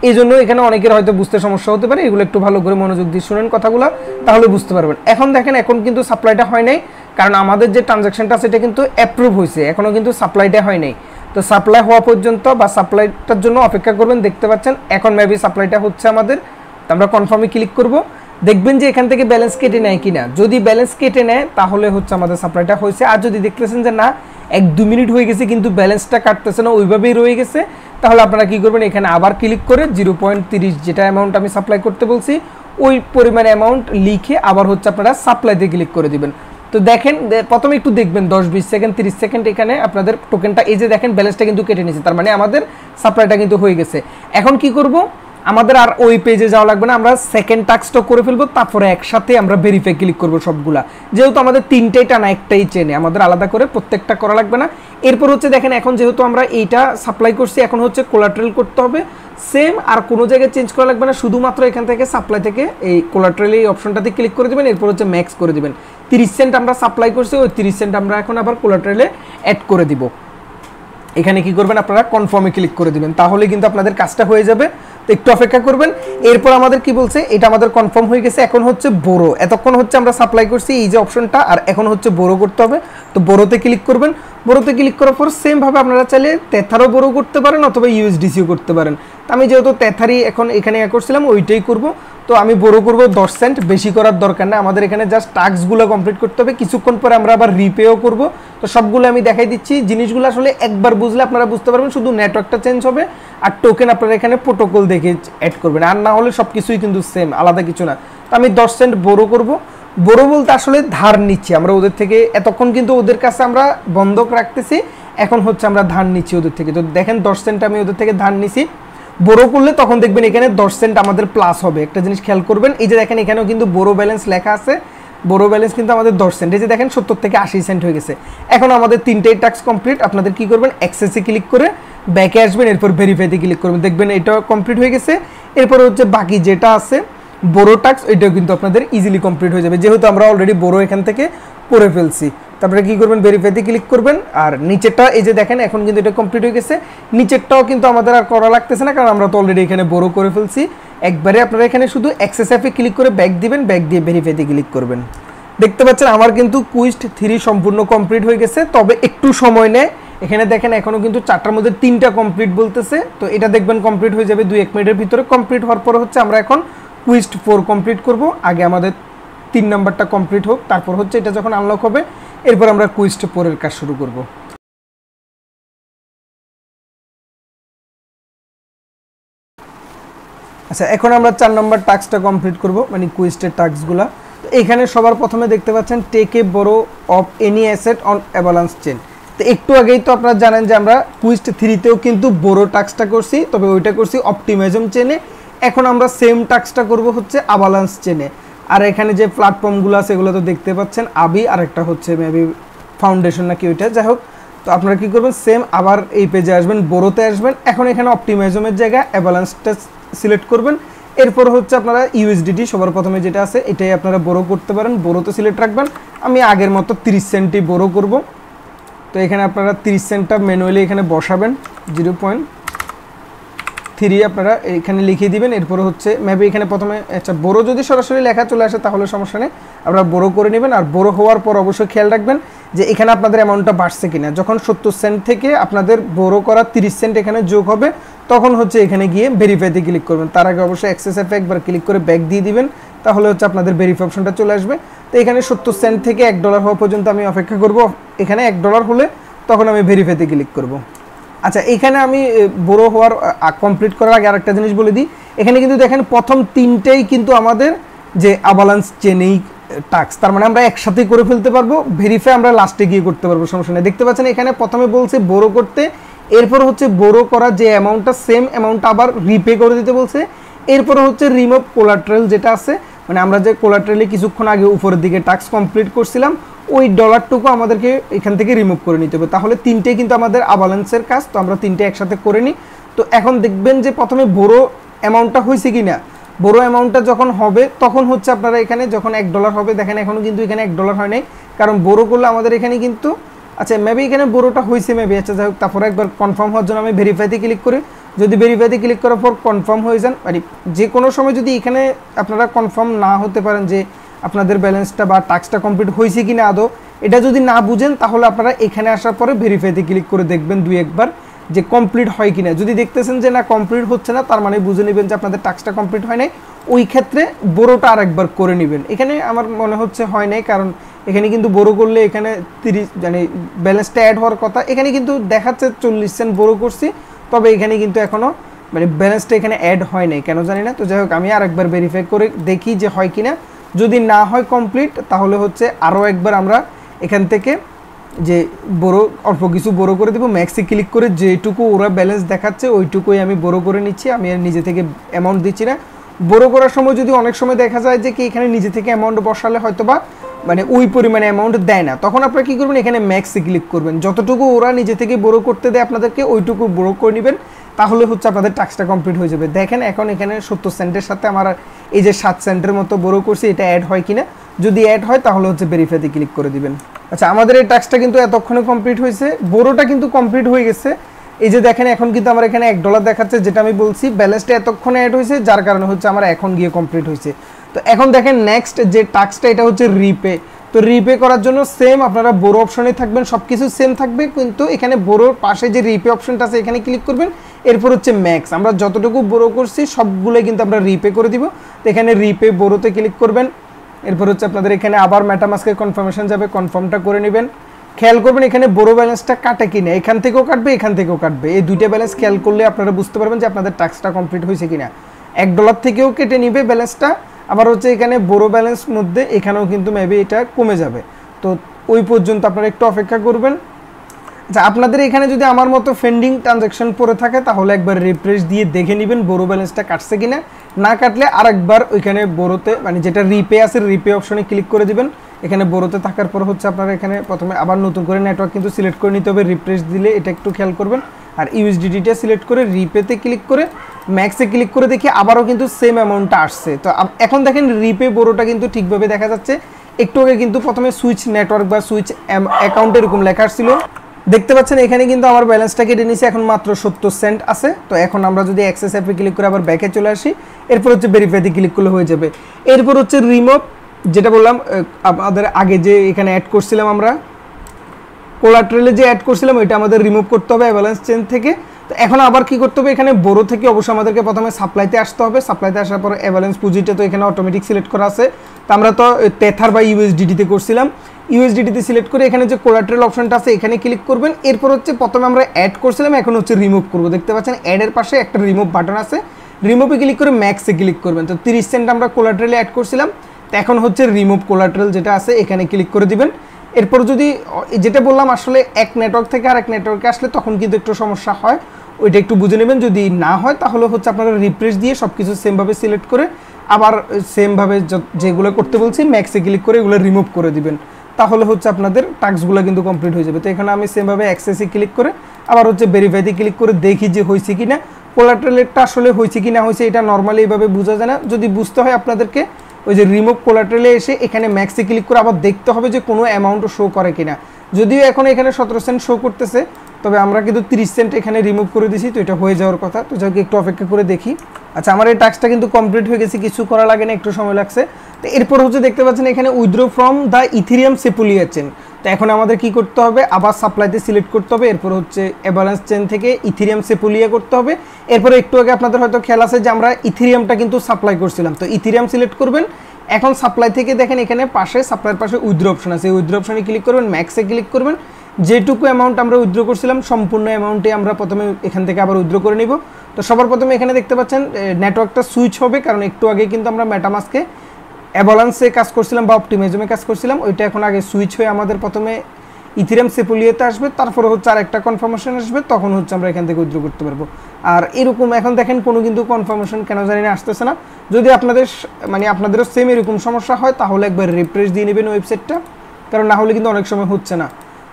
এই জন্য এখানে অনেকের হয়তো বুঝতে সমস্যা হতে পারে, এগুলো একটু ভালো করে মনোযোগ দিয়ে শুনেন কথাগুলো, তাহলে বুঝতে পারবেন। এখন দেখেন এখন কিন্তু সাপ্লাইটা হয় নাই, কারণ আমাদের যে ট্রানজ্যাকশনটা সেটা কিন্তু অ্যাপ্রুভ হয়েছে, এখনও কিন্তু সাপ্লাইটা হয় নাই। তো সাপ্লাই হওয়া পর্যন্ত বা সাপ্লাইটার জন্য অপেক্ষা করবেন, দেখতে পাচ্ছেন এখন মেবি সাপ্লাইটা হচ্ছে আমাদের। তো আমরা কনফার্মে ক্লিক করব, দেখবেন যে এখান থেকে ব্যালেন্স কেটে নেয় কিনা, যদি ব্যালেন্স কেটে নেয় তাহলে হচ্ছে আমাদের সাপ্লাইটা হয়েছে। আর যদি দেখতেছেন যে না 1-2 মিনিট হয়ে গেছে কিন্তু ব্যালেন্সটা কাটতেছে না, ওইভাবেই রয়ে গেছে, তাহলে আপনারা কি করবেন, এখানে আবার ক্লিক করে 0.30 যেটা অ্যামাউন্ট আমি সাপ্লাই করতে বলছি ওই পরিমাণ অ্যামাউন্ট লিখে আবার হচ্ছে আপনারা সাপ্লাইতে ক্লিক করে দিবেন। তো দেখেন প্রথমে একটু দেখবেন 10-20 সেকেন্ড 30 সেকেন্ড এখানে আপনাদের টোকেনটা, এই যে দেখেন ব্যালেন্সটা কিন্তু কেটে নিয়েছে, তার মানে আমাদের সাপ্লাইটা কিন্তু হয়ে গেছে। এখন কি করব, আমাদের আর ওই পেজে যাওয়া লাগবে না, আমরা সেকেন্ড টাস্কটা করে ফেলবো, তারপরে একসাথে আমরা ভেরিফাই ক্লিক করব সবগুলা, যেহেতু আমাদের 3টাই টানা একটাই চেনে, আমাদের আলাদা করে প্রত্যেকটা করা লাগবে না। এরপর হচ্ছে দেখেন এখন যেহেতু আমরা এইটা সাপ্লাই করছি, এখন হচ্ছে কোলাটেরাল করতে হবে, সেম আর কোনো জায়গায় চেঞ্জ করা লাগবে না, শুধুমাত্র এখান থেকে সাপ্লাই থেকে এই কোলাটেরাল এই অপশনটাতে ক্লিক করে দেবেন, এরপর হচ্ছে ম্যাক্স করে দেবেন। 30 সেন্ট আমরা সাপ্লাই করছি, ওই 30 সেন্ট আমরা এখন আবার কোলাটেরালে অ্যাড করে দিব। এখানে কি করবেন, আপনারা কনফার্মে ক্লিক করে দিবেন, তাহলে কিন্তু আপনাদের কাজটা হয়ে যাবে। তো একটু অপেক্ষা করবেন। এরপর আমাদের কি বলছে, এটা আমাদের কনফার্ম হয়ে গেছে, এখন হচ্ছে বোরো, এতক্ষণ হচ্ছে আমরা সাপ্লাই করছি এই যে অপশনটা, আর এখন হচ্ছে বোরো করতে হবে। তো বোরোতে ক্লিক করবেন, বোরোতে ক্লিক করার পর সেমভাবে আপনারা চাইলে তেথারও বোরো করতে পারেন অথবা ইউএসডিসিও করতে পারেন। তো আমি যেহেতু তেথারই এখন এখানে করছিলাম ওইটাই করব, তো আমি বোরো করব 10 সেন্ট, বেশি করার দরকার না, আমাদের এখানে জাস্ট টাস্কগুলো কমপ্লিট করতে হবে, কিছুক্ষণ পরে আমরা আবার রিপেও করব। তো সবগুলো আমি দেখাই দিচ্ছি, জিনিসগুলো আসলে একবার বুঝলে আপনারা বুঝতে পারবেন, শুধু নেটওয়ার্কটা চেঞ্জ হবে আর টোকেন আপনারা এখানে প্রোটোকল দেখে অ্যাড করবেন, আর না হলে সব কিছুই কিন্তু সেম, আলাদা কিছু না। তো আমি 10 সেন্ট বোরো করব, বোরো বলতে আসলে ধার নিচ্ছি আমরা ওদের থেকে, এতক্ষণ কিন্তু ওদের কাছে আমরা বন্ধক রাখতেছি, এখন হচ্ছে আমরা ধার নিচ্ছি ওদের থেকে। তো দেখেন 10 সেন্ট আমি ওদের থেকে ধার নিছি, বোরো করলে তখন দেখবেন এখানে 10 সেন্ট আমাদের প্লাস হবে। একটা জিনিস খেয়াল করবেন, এই যে দেখেন এখানেও কিন্তু বোরো ব্যালেন্স লেখা আছে, বোরো ব্যালেন্স কিন্তু আমাদের 10 সেন্ট, এই যে দেখেন 70 থেকে 80 সেন্ট হয়ে গেছে। এখন আমাদের 3টাই টাস্ক কমপ্লিট, আপনাদের কি করবেন, অ্যাক্সেসে ক্লিক করে ব্যাকে আসবেন, এরপর ভেরিফাইতে ক্লিক করবেন, দেখবেন এটা কমপ্লিট হয়ে গেছে। এরপর হচ্ছে বাকি যেটা আছে বোরো টাস্ক, এটাও কিন্তু আপনাদের ইজিলি কমপ্লিট হয়ে যাবে, যেহেতু আমরা অলরেডি বোরো এখান থেকে করে ফেলছি। তারপরে কি করবেন, ভেরিফাইতে ক্লিক করবেন, আর নিচেরটা এই যে দেখেন এখন কিন্তু এটা কমপ্লিট হয়ে গেছে, নিচেরটাও কিন্তু আমাদের আর করা লাগতেছে না, কারণ আমরা তো অলরেডি এখানে বোরো করে ফেলছি। একবারে আপনারা এখানে শুধু অ্যাক্সেস অ্যাপে ক্লিক করে ব্যাক দিবেন, ব্যাক দিয়ে ভেরিফাইতে ক্লিক করবেন। দেখতে পাচ্ছেন আমার কিন্তু কুইস্ট 3 সম্পূর্ণ কমপ্লিট হয়ে গেছে, তবে একটু সময় নেয়। এখানে দেখেন এখনও কিন্তু 4টার মধ্যে 3টা কমপ্লিট বলতেছে, তো এটা দেখবেন কমপ্লিট হয়ে যাবে 2-1 মিনিটের ভিতরে। কমপ্লিট হওয়ার পরে হচ্ছে আমরা এখন কুইস্ট 4 কমপ্লিট করব, আগে আমাদের 3 নাম্বারটা কমপ্লিট হোক, তারপর হচ্ছে এটা যখন আনলক হবে এরপর আমরা কুইস্ট 4 এর কাজ শুরু করব। আচ্ছা, এখন আমরা 4 নম্বর টাস্কটা কমপ্লিট করব, মানে কুইজের টাস্কগুলো। তো এখানে সবার প্রথমে দেখতে পাচ্ছেন টেক এ বড় of any asset on avalanche chain. তো একটু আগেই তো আপনারা জানেন যে আমরা কুইজ 3তেও কিন্তু বড় টাস্কটা করছি, তবে ওইটা করছি অপটিমাইজম চেনে। এখন আমরা সেম টাস্কটা করব হচ্ছে অ্যাভালান্স চেনে। আর এখানে যে প্ল্যাটফর্মগুলো আছে এগুলো তো দেখতে পাচ্ছেন, আবি আর একটা হচ্ছে মেবি ফাউন্ডেশন নাকি ওইটা, যাই হোক। তো আপনারা কী করবেন, সেম আবার এই পেজে আসবেন, বড়োতে আসবেন। এখন এখানে অপটিমাইজমের জায়গায় অ্যাভালান্সটা সিলেক্ট করবেন। এরপর হচ্ছে আপনারা ইউএসডিটি সবার প্রথমে যেটা আছে এটাই আপনারা বড়ো করতে পারেন, বড়োতে সিলেক্ট রাখবেন। আমি আগের মতো 30 সেন্টই বড়ো করব। তো এখানে আপনারা 30 সেন্টটা ম্যানুয়ালি এখানে বসাবেন, 0.3 আপনারা এখানে লিখে দিবেন। এরপর হচ্ছে মেবি এখানে প্রথমে আচ্ছা বড়ো যদি সরাসরি লেখা চলে আসে তাহলে সমস্যা নেই, আপনারা বড়ো করে নেবেন। আর বড়ো হওয়ার পর অবশ্যই খেয়াল রাখবেন যে এখানে আপনাদের অ্যামাউন্টটা বাড়ছে কিনা। যখন 70 সেন্ট থেকে আপনাদের বড়ো করা 30 সেন্ট এখানে যোগ হবে তখন হচ্ছে এখানে গিয়ে ভেরিফাইতে ক্লিক করবেন। তার আগে অবশ্যই অ্যাক্সেস অ্যাপে একবার ক্লিক করে ব্যাক দিয়ে দিবেন, তাহলে হচ্ছে আপনাদের ভেরিফাই অপশনটা চলে আসবে। তো এখানে 70 সেন্ট থেকে $1 হওয়া পর্যন্ত আমি অপেক্ষা করব। এখানে $1 হলে তখন আমি ভেরিফাইতে ক্লিক করব। আচ্ছা, এখানে আমি বড়ো হওয়ার কমপ্লিট করার আগে আরেকটা জিনিস বলে দিই। এখানে কিন্তু দেখেন প্রথম 3টেই কিন্তু আমাদের যে অ্যাভালান্স চেনেই টাস্ক, তার মানে আমরা একসাথেই করে ফেলতে পারবো। ভেরিফাই আমরা লাস্টে গিয়ে করতে পারবো, সমস্যা নেই। দেখতে পাচ্ছেন এখানে প্রথমে বলছে বড়ো করতে, এরপর হচ্ছে বড়ো করা যে অ্যামাউন্টটা সেম অ্যামাউন্টটা আবার রিপে করে দিতে বলছে। এরপর হচ্ছে রিমুভ কোলাট্রাল যেটা আছে, মানে আমরা যে কোলাট্রালে কিছুক্ষণ আগে উপরের দিকে টাস্ক কমপ্লিট করছিলাম ওই $টুকু আমাদেরকে এখান থেকে রিমুভ করে নিতে হবে। তাহলে 3টে কিন্তু আমাদের অ্যাভালান্সের কাজ, তো আমরা 3টে একসাথে করে নিই। তো এখন দেখবেন যে প্রথমে বড়ো অ্যামাউন্টটা হয়েছে কি না। বড়ো অ্যামাউন্টটা যখন হবে তখন হচ্ছে আপনারা এখানে যখন $1 হবে, দেখেন এখনও কিন্তু এখানে $1 হয় নাই, কারণ বড়ো করলে আমাদের এখানে কিন্তু আচ্ছা মেবি এখানে বড়োটা হয়েছে মেবি। আচ্ছা যাই হোক, তারপরে একবার কনফার্ম হওয়ার জন্য আমি ভেরিফাইতে ক্লিক করি। যদি ভেরিফাইতে ক্লিক করার পর কনফার্ম হয়ে যান, মানে যে কোনো সময় যদি এখানে আপনারা কনফার্ম না হতে পারেন যে আপনাদের ব্যালেন্সটা বা টাস্কটা কমপ্লিট হয়েছে কি না আদৌ, এটা যদি না বুঝেন তাহলে আপনারা এখানে আসার পরে ভেরিফাইতে ক্লিক করে দেখবেন 2-1 বার যে কমপ্লিট হয় কিনা। যদি দেখতেছেন যে না কমপ্লিট হচ্ছে না, তার মানে বুঝে নেবেন যে আপনাদের টাস্কটা কমপ্লিট হয় নাই। ওই ক্ষেত্রে বড়োটা আরেকবার করে নেবেন। এখানে আমার মনে হচ্ছে হয় নাই, কারণ এখানে কিন্তু বড়ো করলে এখানে 30 মানে ব্যালেন্সটা অ্যাড হওয়ার কথা, এখানে কিন্তু দেখাচ্ছে 40 সেন্ট বড়ো করছি, তবে এখানে কিন্তু এখনও মানে ব্যালেন্সটা এখানে অ্যাড হয় নাই, কেন জানি না। তো যাই হোক, আমি আরেকবার ভেরিফাই করে দেখি যে হয় কিনা। যদি না হয় কমপ্লিট, তাহলে হচ্ছে আরও একবার আমরা এখান থেকে যে বড়ো অল্প কিছু বড়ো করে দেবো, ম্যাক্সে ক্লিক করে যেটুকু ওরা ব্যালেন্স দেখাচ্ছে ওইটুকুই আমি বড়ো করে নিচ্ছি। আমি আর নিজে থেকে অ্যামাউন্ট দিচ্ছি না। বড়ো করার সময় যদি অনেক সময় দেখা যায় যে কি এখানে নিজে থেকে অ্যামাউন্ট বসালে হয়তো বা মানে ওই পরিমাণে অ্যামাউন্ট দেয় না, তখন আপনারা কী করবেন, এখানে ম্যাক্সে ক্লিক করবেন। যতটুকু ওরা নিজে থেকে বড়ো করতে দেয় আপনাদেরকে ওইটুকু বড়ো করে নেবেন, তাহলে হচ্ছে আপনাদের টাস্কটা কমপ্লিট হয়ে যাবে। দেখেন এখন এখানে 70 সেন্টের সাথে আমার এই যে 7 সেন্টের মতো বড়ো করছি, এটা অ্যাড হয় কিনা। যদি অ্যাড হয় তাহলে হচ্ছে ভেরিফাইতে ক্লিক করে দিবেন। আচ্ছা, আমাদের এই টাস্কটা কিন্তু এতক্ষণে কমপ্লিট হয়েছে, বড়োটা কিন্তু কমপ্লিট হয়ে গেছে। এই যে দেখেন এখন কিন্তু আমার এখানে $1 দেখাচ্ছে, যেটা আমি বলছি ব্যালেন্সটা এতক্ষণে অ্যাড হয়েছে, যার কারণে হচ্ছে আমার এখন গিয়ে কমপ্লিট হয়েছে। তো এখন দেখেন নেক্সট যে টাস্কটা এটা হচ্ছে রিপে। তো রিপে করার জন্য সেম আপনারা বড়ো অপশনে থাকবেন, সব কিছু সেম থাকবে, কিন্তু এখানে বড়োর পাশে যে রিপে অপশনটা আছে এখানে ক্লিক করবেন। এরপর হচ্ছে ম্যাক্স, আমরা যতটুকু বড়ো করছি সবগুলোই কিন্তু আমরা রিপে করে দিব। তো এখানে রিপে বড়োতে ক্লিক করবেন। এরপর হচ্ছে আপনাদের এখানে আবার মেটামাস্কের কনফার্মেশন যাবে, কনফার্মটা করে নেবেন। খেয়াল করবেন এখানে বড়ো ব্যালেন্সটা কাটে কিনা, এখান থেকেও কাটবে এখান থেকেও কাটবে। এই দুইটা ব্যালেন্স খেয়াল করলে আপনারা বুঝতে পারবেন যে আপনাদের টাস্কটা কমপ্লিট হয়েছে কিনা। $1 থেকেও কেটে নিবে ব্যালেন্সটা, আবার হচ্ছে এখানে বড়ো ব্যালেন্স মধ্যে এখানেও কিন্তু মেবি এটা কমে যাবে। তো ওই পর্যন্ত আপনারা একটু অপেক্ষা করবেন। আচ্ছা, আপনাদের এখানে যদি আমার মতো পেন্ডিং ট্রানজ্যাকশন পড়ে থাকে তাহলে একবার রিফ্রেশ দিয়ে দেখে নেবেন বড়ো ব্যালেন্সটা কাটছে কিনা। না কাটলে আরেকবার ওইখানে বড়োতে মানে যেটা রিপে আছে রিপে অপশনে ক্লিক করে দিবেন। এখানে বড়োতে থাকার পর হচ্ছে আপনারা এখানে প্রথমে আবার নতুন করে নেটওয়ার্ক কিন্তু সিলেক্ট করে নিতে হবে, রিফ্রেশ দিলে এটা একটু খেয়াল করবেন। আর ইউএসডিটিটা সিলেক্ট করে রিপেতে ক্লিক করে ম্যাক্সে ক্লিক করে দেখি আবারও কিন্তু সেম অ্যামাউন্টটা আসছে। তো এখন দেখেন রিপে বড়োটা কিন্তু ঠিকভাবে দেখা যাচ্ছে। একটু আগে কিন্তু প্রথমে সুইচ নেটওয়ার্ক বা সুইচ অ্যাকাউন্ট এরকম লেখা ছিল, দেখতে পাচ্ছেন এখানে কিন্তু আমার ব্যালেন্সটা কেটে নিয়েছে, এখন মাত্র 70 সেন্ট আছে। তো এখন আমরা যদি অ্যাক্সেস অ্যাপে ক্লিক করে আবার ব্যাকে চলে আসি, এরপর হচ্ছে ভেরিফাইতে ক্লিক করলে হয়ে যাবে। এরপর হচ্ছে রিমুভ, যেটা বললাম আমাদের আগে যে এখানে অ্যাড করছিলাম আমরা কোলাট্রালে যে অ্যাড করছিলাম ওইটা আমাদের রিমুভ করতে হবে ব্যালেন্স চেন থেকে। তো এখন আবার কি করতে হবে, এখানে বড়ো থেকে অবশ্যই আমাদেরকে প্রথমে সাপ্লাইতে আসতে হবে। সাপ্লাইতে আসার পর ব্যালেন্স পুঁজিটা তো এখানে অটোমেটিক সিলেক্ট করা আছে। তো আমরা তো টেথার বা ইউএসডিটিতে করছিলাম, ইউএসডিটিতে সিলেক্ট করে এখানে যে কোলাট্রাল অপশনটা আছে এখানে ক্লিক করবেন। এরপর হচ্ছে প্রথমে আমরা অ্যাড করছিলাম, এখন হচ্ছে রিমুভ করবো। দেখতে পাচ্ছেন অ্যাডের পাশে একটা রিমুভ বাটন আছে, রিমুভে ক্লিক করে ম্যাক্সে ক্লিক করবেন। তো 30 সেন্ট আমরা কোলাটেরালে অ্যাড করছিলাম, তো এখন হচ্ছে রিমুভ কোলাটেরাল যেটা আছে এখানে ক্লিক করে দিবেন। এরপর যদি যেটা বললাম আসলে এক নেটওয়ার্ক থেকে আরেক নেটওয়ার্কে আসলে তখন কিন্তু একটু সমস্যা হয়, ওইটা একটু বুঝে নেবেন। যদি না হয় তাহলে হচ্ছে আপনারা রিফ্রেশ দিয়ে সব কিছু সেমভাবে সিলেক্ট করে আবার সেমভাবে যেগুলো করতে বলছি ম্যাক্সে ক্লিক করে এগুলো রিমুভ করে দিবেন, তাহলে হচ্ছে আপনাদের টাস্কগুলো কিন্তু কমপ্লিট হয়ে যাবে। তো এখানে আমি সেমভাবে অ্যাক্সেসে ক্লিক করে আবার হচ্ছে ভেরিফাইতে ক্লিক করে দেখি যে হয়েছে কি না, কোলাটেরালটা আসলে হয়েছে কি না হয়েছে এটা নর্মালি এইভাবে বোঝা যায় না। যদি বুঝতে হয় আপনাদেরকে ওই যে রিমুভ কোলাটেরালে এসে এখানে ম্যাক্সে ক্লিক করে আবার দেখতে হবে যে কোনো অ্যামাউন্টও শো করে কিনা। যদিও এখন এখানে 17 সেন্ট শো করতেছে, তবে আমরা কিন্তু 30 সেন্ট এখানে রিমুভ করে দিয়েছি, তো এটা হয়ে যাওয়ার কথা। তো যাকে একটু অপেক্ষা করে দেখি। আচ্ছা, আমার এই টাস্কটা কিন্তু কমপ্লিট হয়ে গেছে, কিছু করা লাগে না, একটু সময় লাগছে। তো এরপর হচ্ছে দেখতে পাচ্ছেন এখানে withdraw from the Ethereum Sepolia chain. তো এখন আমাদের কি করতে হবে, আবার সাপ্লাইতে সিলেক্ট করতে হবে, এরপর হচ্ছে অ্যাভালান্স চেন থেকে ইথেরিয়াম সেপুলিয়া করতে হবে। এরপর একটু আগে আপনাদের হয়তো খেয়াল আছে যে আমরা ইথেরিয়ামটা কিন্তু সাপ্লাই করছিলাম, তো ইথেরিয়াম সিলেক্ট করবেন। এখন সাপ্লাই থেকে দেখেন এখানে পাশে সাপ্লাইয়ের পাশে উইথড্র অপশন আছে, উইথড্র অপশনে ক্লিক করবেন, ম্যাক্সে ক্লিক করবেন। যেটুকু অ্যামাউন্ট আমরা উইথড্র করছিলাম সম্পূর্ণ অ্যামাউন্টে আমরা প্রথমে এখান থেকে আবার উইথড্র করে নিব। তো সবার প্রথমে এখানে দেখতে পাচ্ছেন নেটওয়ার্কটা সুইচ হবে, কারণ একটু আগে কিন্তু আমরা মেটামাস্কে অ্যাভালান্সে কাজ করছিলাম বা অপটিমাইজমে কাজ করছিলাম, ওইটা এখন আগে সুইচ হয়ে আমাদের প্রথমে ইথেরিয়াম সেপুলিয়াতে আসবে, তারপরে হচ্ছে আর একটা কনফার্মেশন আসবে, তখন হচ্ছে আমরা এখান থেকে উইথড্র করতে পারবো। আর এরকম এখন দেখেন কোনো কিন্তু কনফার্মেশন কেন জানি না আসতেছে না। যদি আপনাদের মানে আপনাদেরও সেম এরকম সমস্যা হয় তাহলে একবার রিফ্রেশ দিয়ে নেবেন ওয়েবসাইটটা, কারণ না হলে কিন্তু অনেক সময় হচ্ছে না।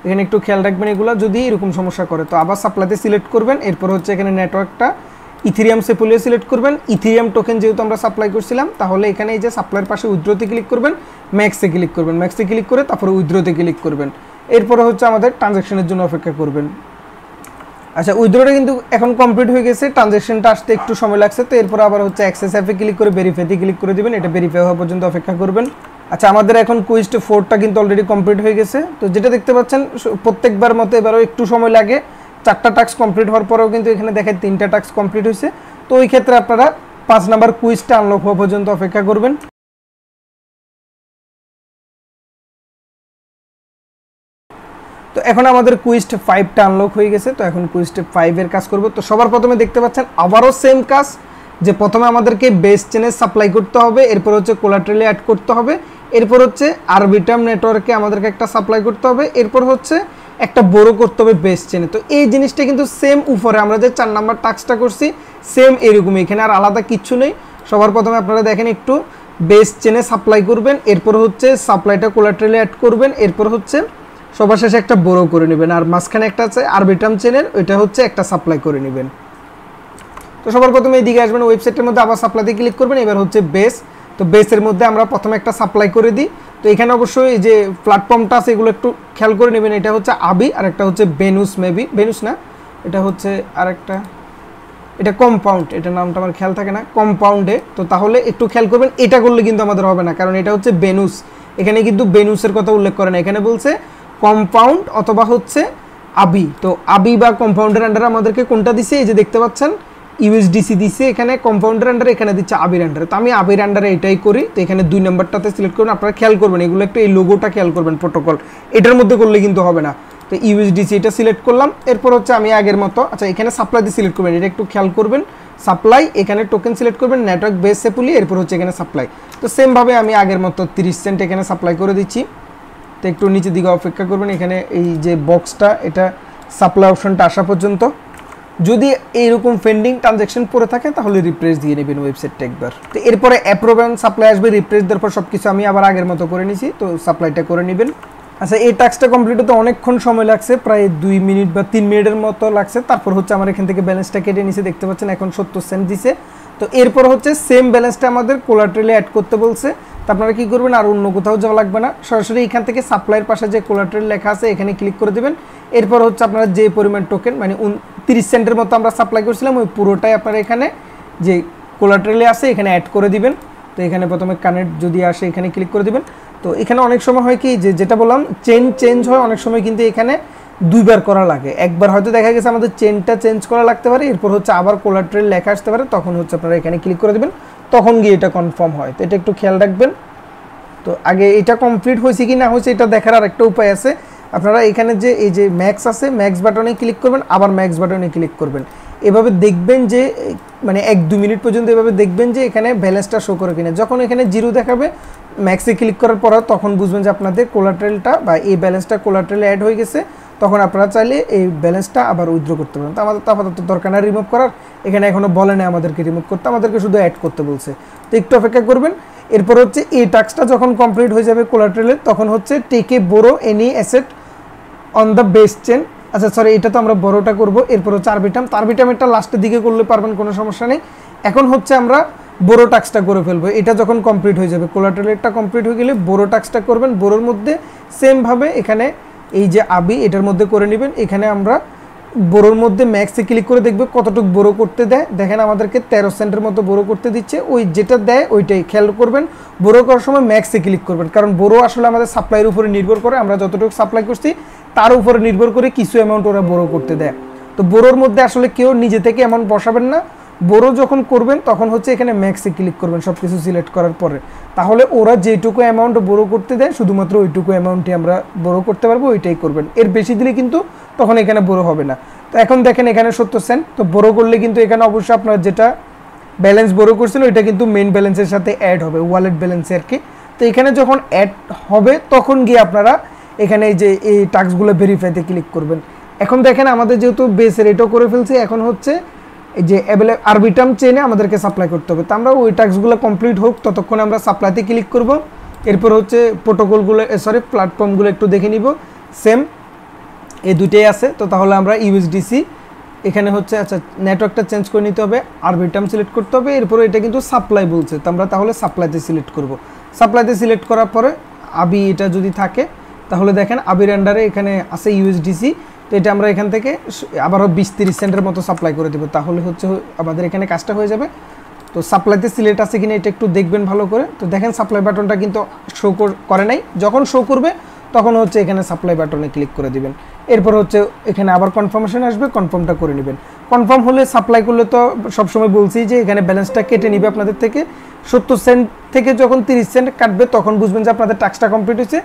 এখানে একটু খেয়াল রাখবেন এগুলো যদি এরকম সমস্যা করে। তো আবার সাপ্লাইতে সিলেক্ট করবেন, এরপর হচ্ছে এখানে নেটওয়ার্কটা ইথেরিয়াম সেপুলিয়া সিলেক্ট করবেন। ইথেরিয়াম টোকেন যেহেতু আমরা সাপ্লাই করছিলাম, তাহলে এখানে এই যে সাপ্লাইয়ের পাশে উইথড্রতে ক্লিক করবেন, ম্যাক্সে ক্লিক করবেন, ম্যাক্সে ক্লিক করে তারপরে উইথড্রতে ক্লিক করবেন। এরপরে হচ্ছে আমাদের ট্রানজ্যাকশনের জন্য অপেক্ষা করবেন। আচ্ছা, উইথড্রটা কিন্তু এখন কমপ্লিট হয়ে গেছে, ট্রানজ্যাকশনটা আসতে একটু সময় লাগছে। তো এরপর আবার হচ্ছে অ্যাক্সেস অ্যাপে ক্লিক করে ভেরিফাইতে ক্লিক করে দিবেন, এটা ভেরিফাই হওয়া পর্যন্ত অপেক্ষা করবেন। আচ্ছা, আমাদের এখন কুইজ 4টা কিন্তু অলরেডি কমপ্লিট হয়ে গেছে। তো যেটা দেখতে পাচ্ছেন প্রত্যেকবার মতো এবারও একটু সময় লাগে, 4টা টাস্ক কমপ্লিট হওয়ার পরেও কিন্তু এখানে দেখেন 3টা টাস্ক কমপ্লিট হয়েছে। তো ওই ক্ষেত্রে আপনারা 5 নাম্বার কুইজটা আনলক হওয়া পর্যন্ত অপেক্ষা করবেন। তো এখন আমাদের কুইজ 5টা আনলক হয়ে গেছে। তো এখন কুইজ 5 এর কাজ করব। তো সবার প্রথমে দেখতে পাচ্ছেন আবারও সেম কাজ, যে প্রথমে আমাদেরকে বেস চেনে সাপ্লাই করতে হবে, এরপর হচ্ছে কোলাটেরালে অ্যাড করতে হবে, এরপর হচ্ছে আরবিটাম নেটওয়ার্কে আমাদেরকে একটা সাপ্লাই করতে হবে, এরপর হচ্ছে একটা বড় করতে হবে বেস চেনে। তো এই জিনিসটা কিন্তু সেম উপরে আমরা যে 4 নাম্বার টাস্কটা করছি সেম এরকমই, এখানে আর আলাদা কিচ্ছু নেই। সবার প্রথমে আপনারা দেখেন একটু বেস চেনে সাপ্লাই করবেন, এরপর হচ্ছে সাপ্লাইটা কোলাটেরালে অ্যাড করবেন, এরপর হচ্ছে সবার শেষে একটা বড় করে নেবেন, আর মাঝখানে একটা আছে আরবিটাম চেনের, ওইটা হচ্ছে একটা সাপ্লাই করে নেবেন। তো সবার প্রথমে এইদিকে আসবেন, ওয়েবসাইটের মধ্যে আবার সাপ্লাইতে ক্লিক করবেন। এবার হচ্ছে বেস, তো বেসের মধ্যে আমরা প্রথমে একটা সাপ্লাই করে দিই। তো এখানে অবশ্যই এই যে প্ল্যাটফর্মটা আছে এগুলো একটু খেয়াল করে নেবেন, এটা হচ্ছে আবি আর একটা হচ্ছে বেনুস, মেবি বেনুস না, এটা হচ্ছে আরেকটা, এটা কম্পাউন্ড, এটা নামটা আমার খেয়াল থাকে না, কম্পাউন্ডে। তো তাহলে একটু খেয়াল করবেন, এটা করলে কিন্তু আমাদের হবে না, কারণ এটা হচ্ছে বেনুস, এখানে কিন্তু বেনুসের কথা উল্লেখ করে না, এখানে বলছে কম্পাউন্ড অথবা হচ্ছে আবি। তো আবি বা কম্পাউন্ডের আন্ডারে আমাদেরকে কোনটা দিছে, এই যে দেখতে পাচ্ছেন ইউএসডিসি দিছে, এখানে কম্পাউন্ডের আন্ডারে, এখানে দিচ্ছে আবির আন্ডারে। তো আমি আবির আন্ডারে এটাই করি। তো এখানে 2 নাম্বারটাতে সিলেক্ট করবেন, আপনারা খেয়াল করবেন এগুলো একটু এই লোগোটা খেয়াল করবেন, প্রোটোকল এটার মধ্যে করলে কিন্তু হবে না। তো ইউএসডিসি এটা সিলেক্ট করলাম, এরপর হচ্ছে আমি আগের মতো, আচ্ছা এখানে সাপ্লাই দিয়ে সিলেক্ট করবেন, এটা একটু খেয়াল করবেন, সাপ্লাই এখানে টোকেন সিলেক্ট করবেন, নেটওয়ার্ক বেস সেপুলি, এরপর হচ্ছে এখানে সাপ্লাই। তো সেমভাবে আমি আগের মতো 30 সেন্ট এখানে সাপ্লাই করে দিচ্ছি। তো একটু নিচের দিকে অপেক্ষা করবেন, এখানে এই যে বক্সটা এটা সাপ্লাই অপশনটা আসা পর্যন্ত। যদি এইরকম পেন্ডিং ট্রানজ্যাকশন পড়ে থাকে তাহলে রিফ্রেশ দিয়ে নেবেন ওয়েবসাইটটা একবার। তো এরপরে অ্যাপ্রুভ এন্ড সাপ্লাই আসবে, রিফ্রেশ দেওয়ার পর সব কিছু আমি আবার আগের মতো করে নিছি, তো সাপ্লাইটা করে নেবেন। আচ্ছা, এই টাস্কটা কমপ্লিট হতে অনেকক্ষণ সময় লাগছে, প্রায় 2 মিনিট বা 3 মিনিটের মতো লাগছে। তারপর হচ্ছে আমার এখান থেকে ব্যালেন্সটা কেটে নিছে, দেখতে পাচ্ছেন এখন 70 সেন্ট দিছে। তো এরপর হচ্ছে সেম ব্যালেন্সটা আমাদের কোলাটেরালে অ্যাড করতে বলছে। তো আপনারা কী করবেন, আর অন্য কোথাও যাওয়া লাগবে না, সরাসরি এখান থেকে সাপ্লাইয়ের পাশে যে কোলাটেরাল লেখা আছে এখানে ক্লিক করে দেবেন। এরপর হচ্ছে আপনারা যে পরিমাণ টোকেন মানে 30 সেন্টের মতো আমরা সাপ্লাই করছিলাম ওই পুরোটাই আপনারা এখানে যে কোলাটেরালে আছে এখানে অ্যাড করে দিবেন। তো এখানে প্রথমে কানেক্ট যদি আসে এখানে ক্লিক করে দিবেন। তো এখানে অনেক সময় হয় কি, যেটা বললাম চেঞ্জ হয়, অনেক সময় কিন্তু এখানে 2বার করা লাগে। একবার হয়তো দেখা গেছে আমাদের চেনটা চেঞ্জ করা লাগতে পারে, এরপর হচ্ছে আবার কোলাটেরাল লেখা আসতে পারে, তখন হচ্ছে আপনারা এখানে ক্লিক করে দেবেন, তখন গিয়ে এটা কনফার্ম হয়। তো এটা একটু খেয়াল রাখবেন। তো আগে এটা কমপ্লিট হয়েছে কি না হয়েছে এটা দেখার আরেকটা উপায় আছে, আপনারা এখানে যে এই যে ম্যাক্স আছে ম্যাক্স বাটনে ক্লিক করবেন, আবার ম্যাক্স বাটনে ক্লিক করবেন। এভাবে দেখবেন যে মানে 1-2 মিনিট পর্যন্ত এভাবে দেখবেন যে এখানে ব্যালেন্সটা শো করে কিনা। যখন এখানে জিরো দেখাবে ম্যাক্সে ক্লিক করার পর তখন বুঝবেন যে আপনাদের কোলাটেরালটা বা এই ব্যালেন্সটা কোলাটেরালে অ্যাড হয়ে গেছে। তখন আপনারা চাইলে এই ব্যালেন্সটা আবার উইথড্র করতে পারেন। তো আমাদের তো আপাতত দরকার না রিমুভ করার, এখানে এখনও বলে না আমাদেরকে রিমুভ করতে, আমাদেরকে শুধু অ্যাড করতে বলছে। তো একটু অপেক্ষা করবেন। এরপর হচ্ছে এই টাস্কটা যখন কমপ্লিট হয়ে যাবে কোলাটেরালের, তখন হচ্ছে take a borrow any asset on the base chain. আচ্ছা সরি, এটা তো আমরা বড়োটা করবো। এরপর হচ্ছে আরবিটামেরটা লাস্টের দিকে করলে পারবেন, কোনো সমস্যা নেই। এখন হচ্ছে আমরা বোরো টাস্কটা করে ফেলবো। এটা যখন কমপ্লিট হয়ে যাবে, কোলাটেরালটা কমপ্লিট হয়ে গেলে বোরো টাস্কটা করবেন। বোরোর মধ্যে সেমভাবে এখানে এই যে আবি এটার মধ্যে করে নেবেন। এখানে আমরা বোরোর মধ্যে ম্যাক্সে ক্লিক করে দেখবে কতটুকু বোরো করতে দেয়। দেখেন আমাদেরকে 13 সেন্টের মতো বোরো করতে দিচ্ছে। ওই যেটা দেয় ওইটাই খেয়াল করবেন। বোরো করার সময় ম্যাক্সে ক্লিক করবেন, কারণ বোরো আসলে আমাদের সাপ্লাইয়ের উপরে নির্ভর করে। আমরা যতটুকু সাপ্লাই করছি তার উপরে নির্ভর করে কিছু অ্যামাউন্ট ওরা বোরো করতে দেয়। তো বোরোর মধ্যে আসলে কেউ নিজে থেকে অ্যামাউন্ট বসাবেন না। বোরো যখন করবেন তখন হচ্ছে এখানে ম্যাক্সে ক্লিক করবেন সব কিছু সিলেক্ট করার পরে। তাহলে ওরা যেটুকু অ্যামাউন্ট বোরো করতে দেয় শুধুমাত্র ওইটুকু অ্যামাউন্টই আমরা বোরো করতে পারবো, ওইটাই করবেন। এর বেশি দিলে কিন্তু তখন এখানে বোরো হবে না। তো এখন দেখেন এখানে 70 সেন্ট। তো বোরো করলে কিন্তু এখানে অবশ্যই আপনার যেটা ব্যালেন্স বোরো করছিল ওইটা কিন্তু মেইন ব্যালেন্সের সাথে অ্যাড হবে, ওয়ালেট ব্যালেন্সে আর কি। তো এখানে যখন অ্যাড হবে তখন গিয়ে আপনারা এখানে এই যে এই টাস্কগুলো ভেরিফাইতে ক্লিক করবেন। এখন দেখেন আমাদের যেহেতু বেসের এটাও করে ফেলছি, এখন হচ্ছে এই যে আরবিটাম চেনে আমাদেরকে সাপ্লাই করতে হবে। তো আমরা ওই টাস্কগুলো কমপ্লিট হোক ততক্ষণে আমরা সাপ্লাইতে ক্লিক করব। এরপর হচ্ছে প্রোটোকলগুলো প্ল্যাটফর্মগুলো একটু দেখে নিব। সেম এই দুইটাই আছে। তো তাহলে আমরা ইউএসডিসি এখানে হচ্ছে আচ্ছা নেটওয়ার্কটা চেঞ্জ করে নিতে হবে, আরবিটাম সিলেক্ট করতে হবে। এরপরে এটা কিন্তু সাপ্লাই বলছে, তো আমরা তাহলে সাপ্লাইতে সিলেক্ট করব। সাপ্লাইতে সিলেক্ট করার পরে আবি এটা যদি থাকে তাহলে দেখেন আবির আন্ডারে এখানে আছে ইউএসডিসি। তো এটা আমরা এখান থেকে আবারও 20-30 সেন্টের মতো সাপ্লাই করে দেবো, তাহলে হচ্ছে আমাদের এখানে কাজটা হয়ে যাবে। তো সাপ্লাইতে সিলেক্ট আছে কিনা এটা একটু দেখবেন ভালো করে। তো দেখেন সাপ্লাই বাটনটা কিন্তু শো করে নাই, যখন শো করবে তখন হচ্ছে এখানে সাপ্লাই বাটনে ক্লিক করে দিবেন। এরপর হচ্ছে এখানে আবার কনফার্মেশন আসবে, কনফার্মটা করে নেবেন। কনফার্ম হলে সাপ্লাই করলে তো সবসময় বলছি যে এখানে ব্যালেন্সটা কেটে নিবে আপনাদের থেকে। 70 সেন্ট থেকে যখন 30 সেন্ট কাটবে তখন বুঝবেন যে আপনাদের টাস্কটা কমপ্লিট হয়েছে,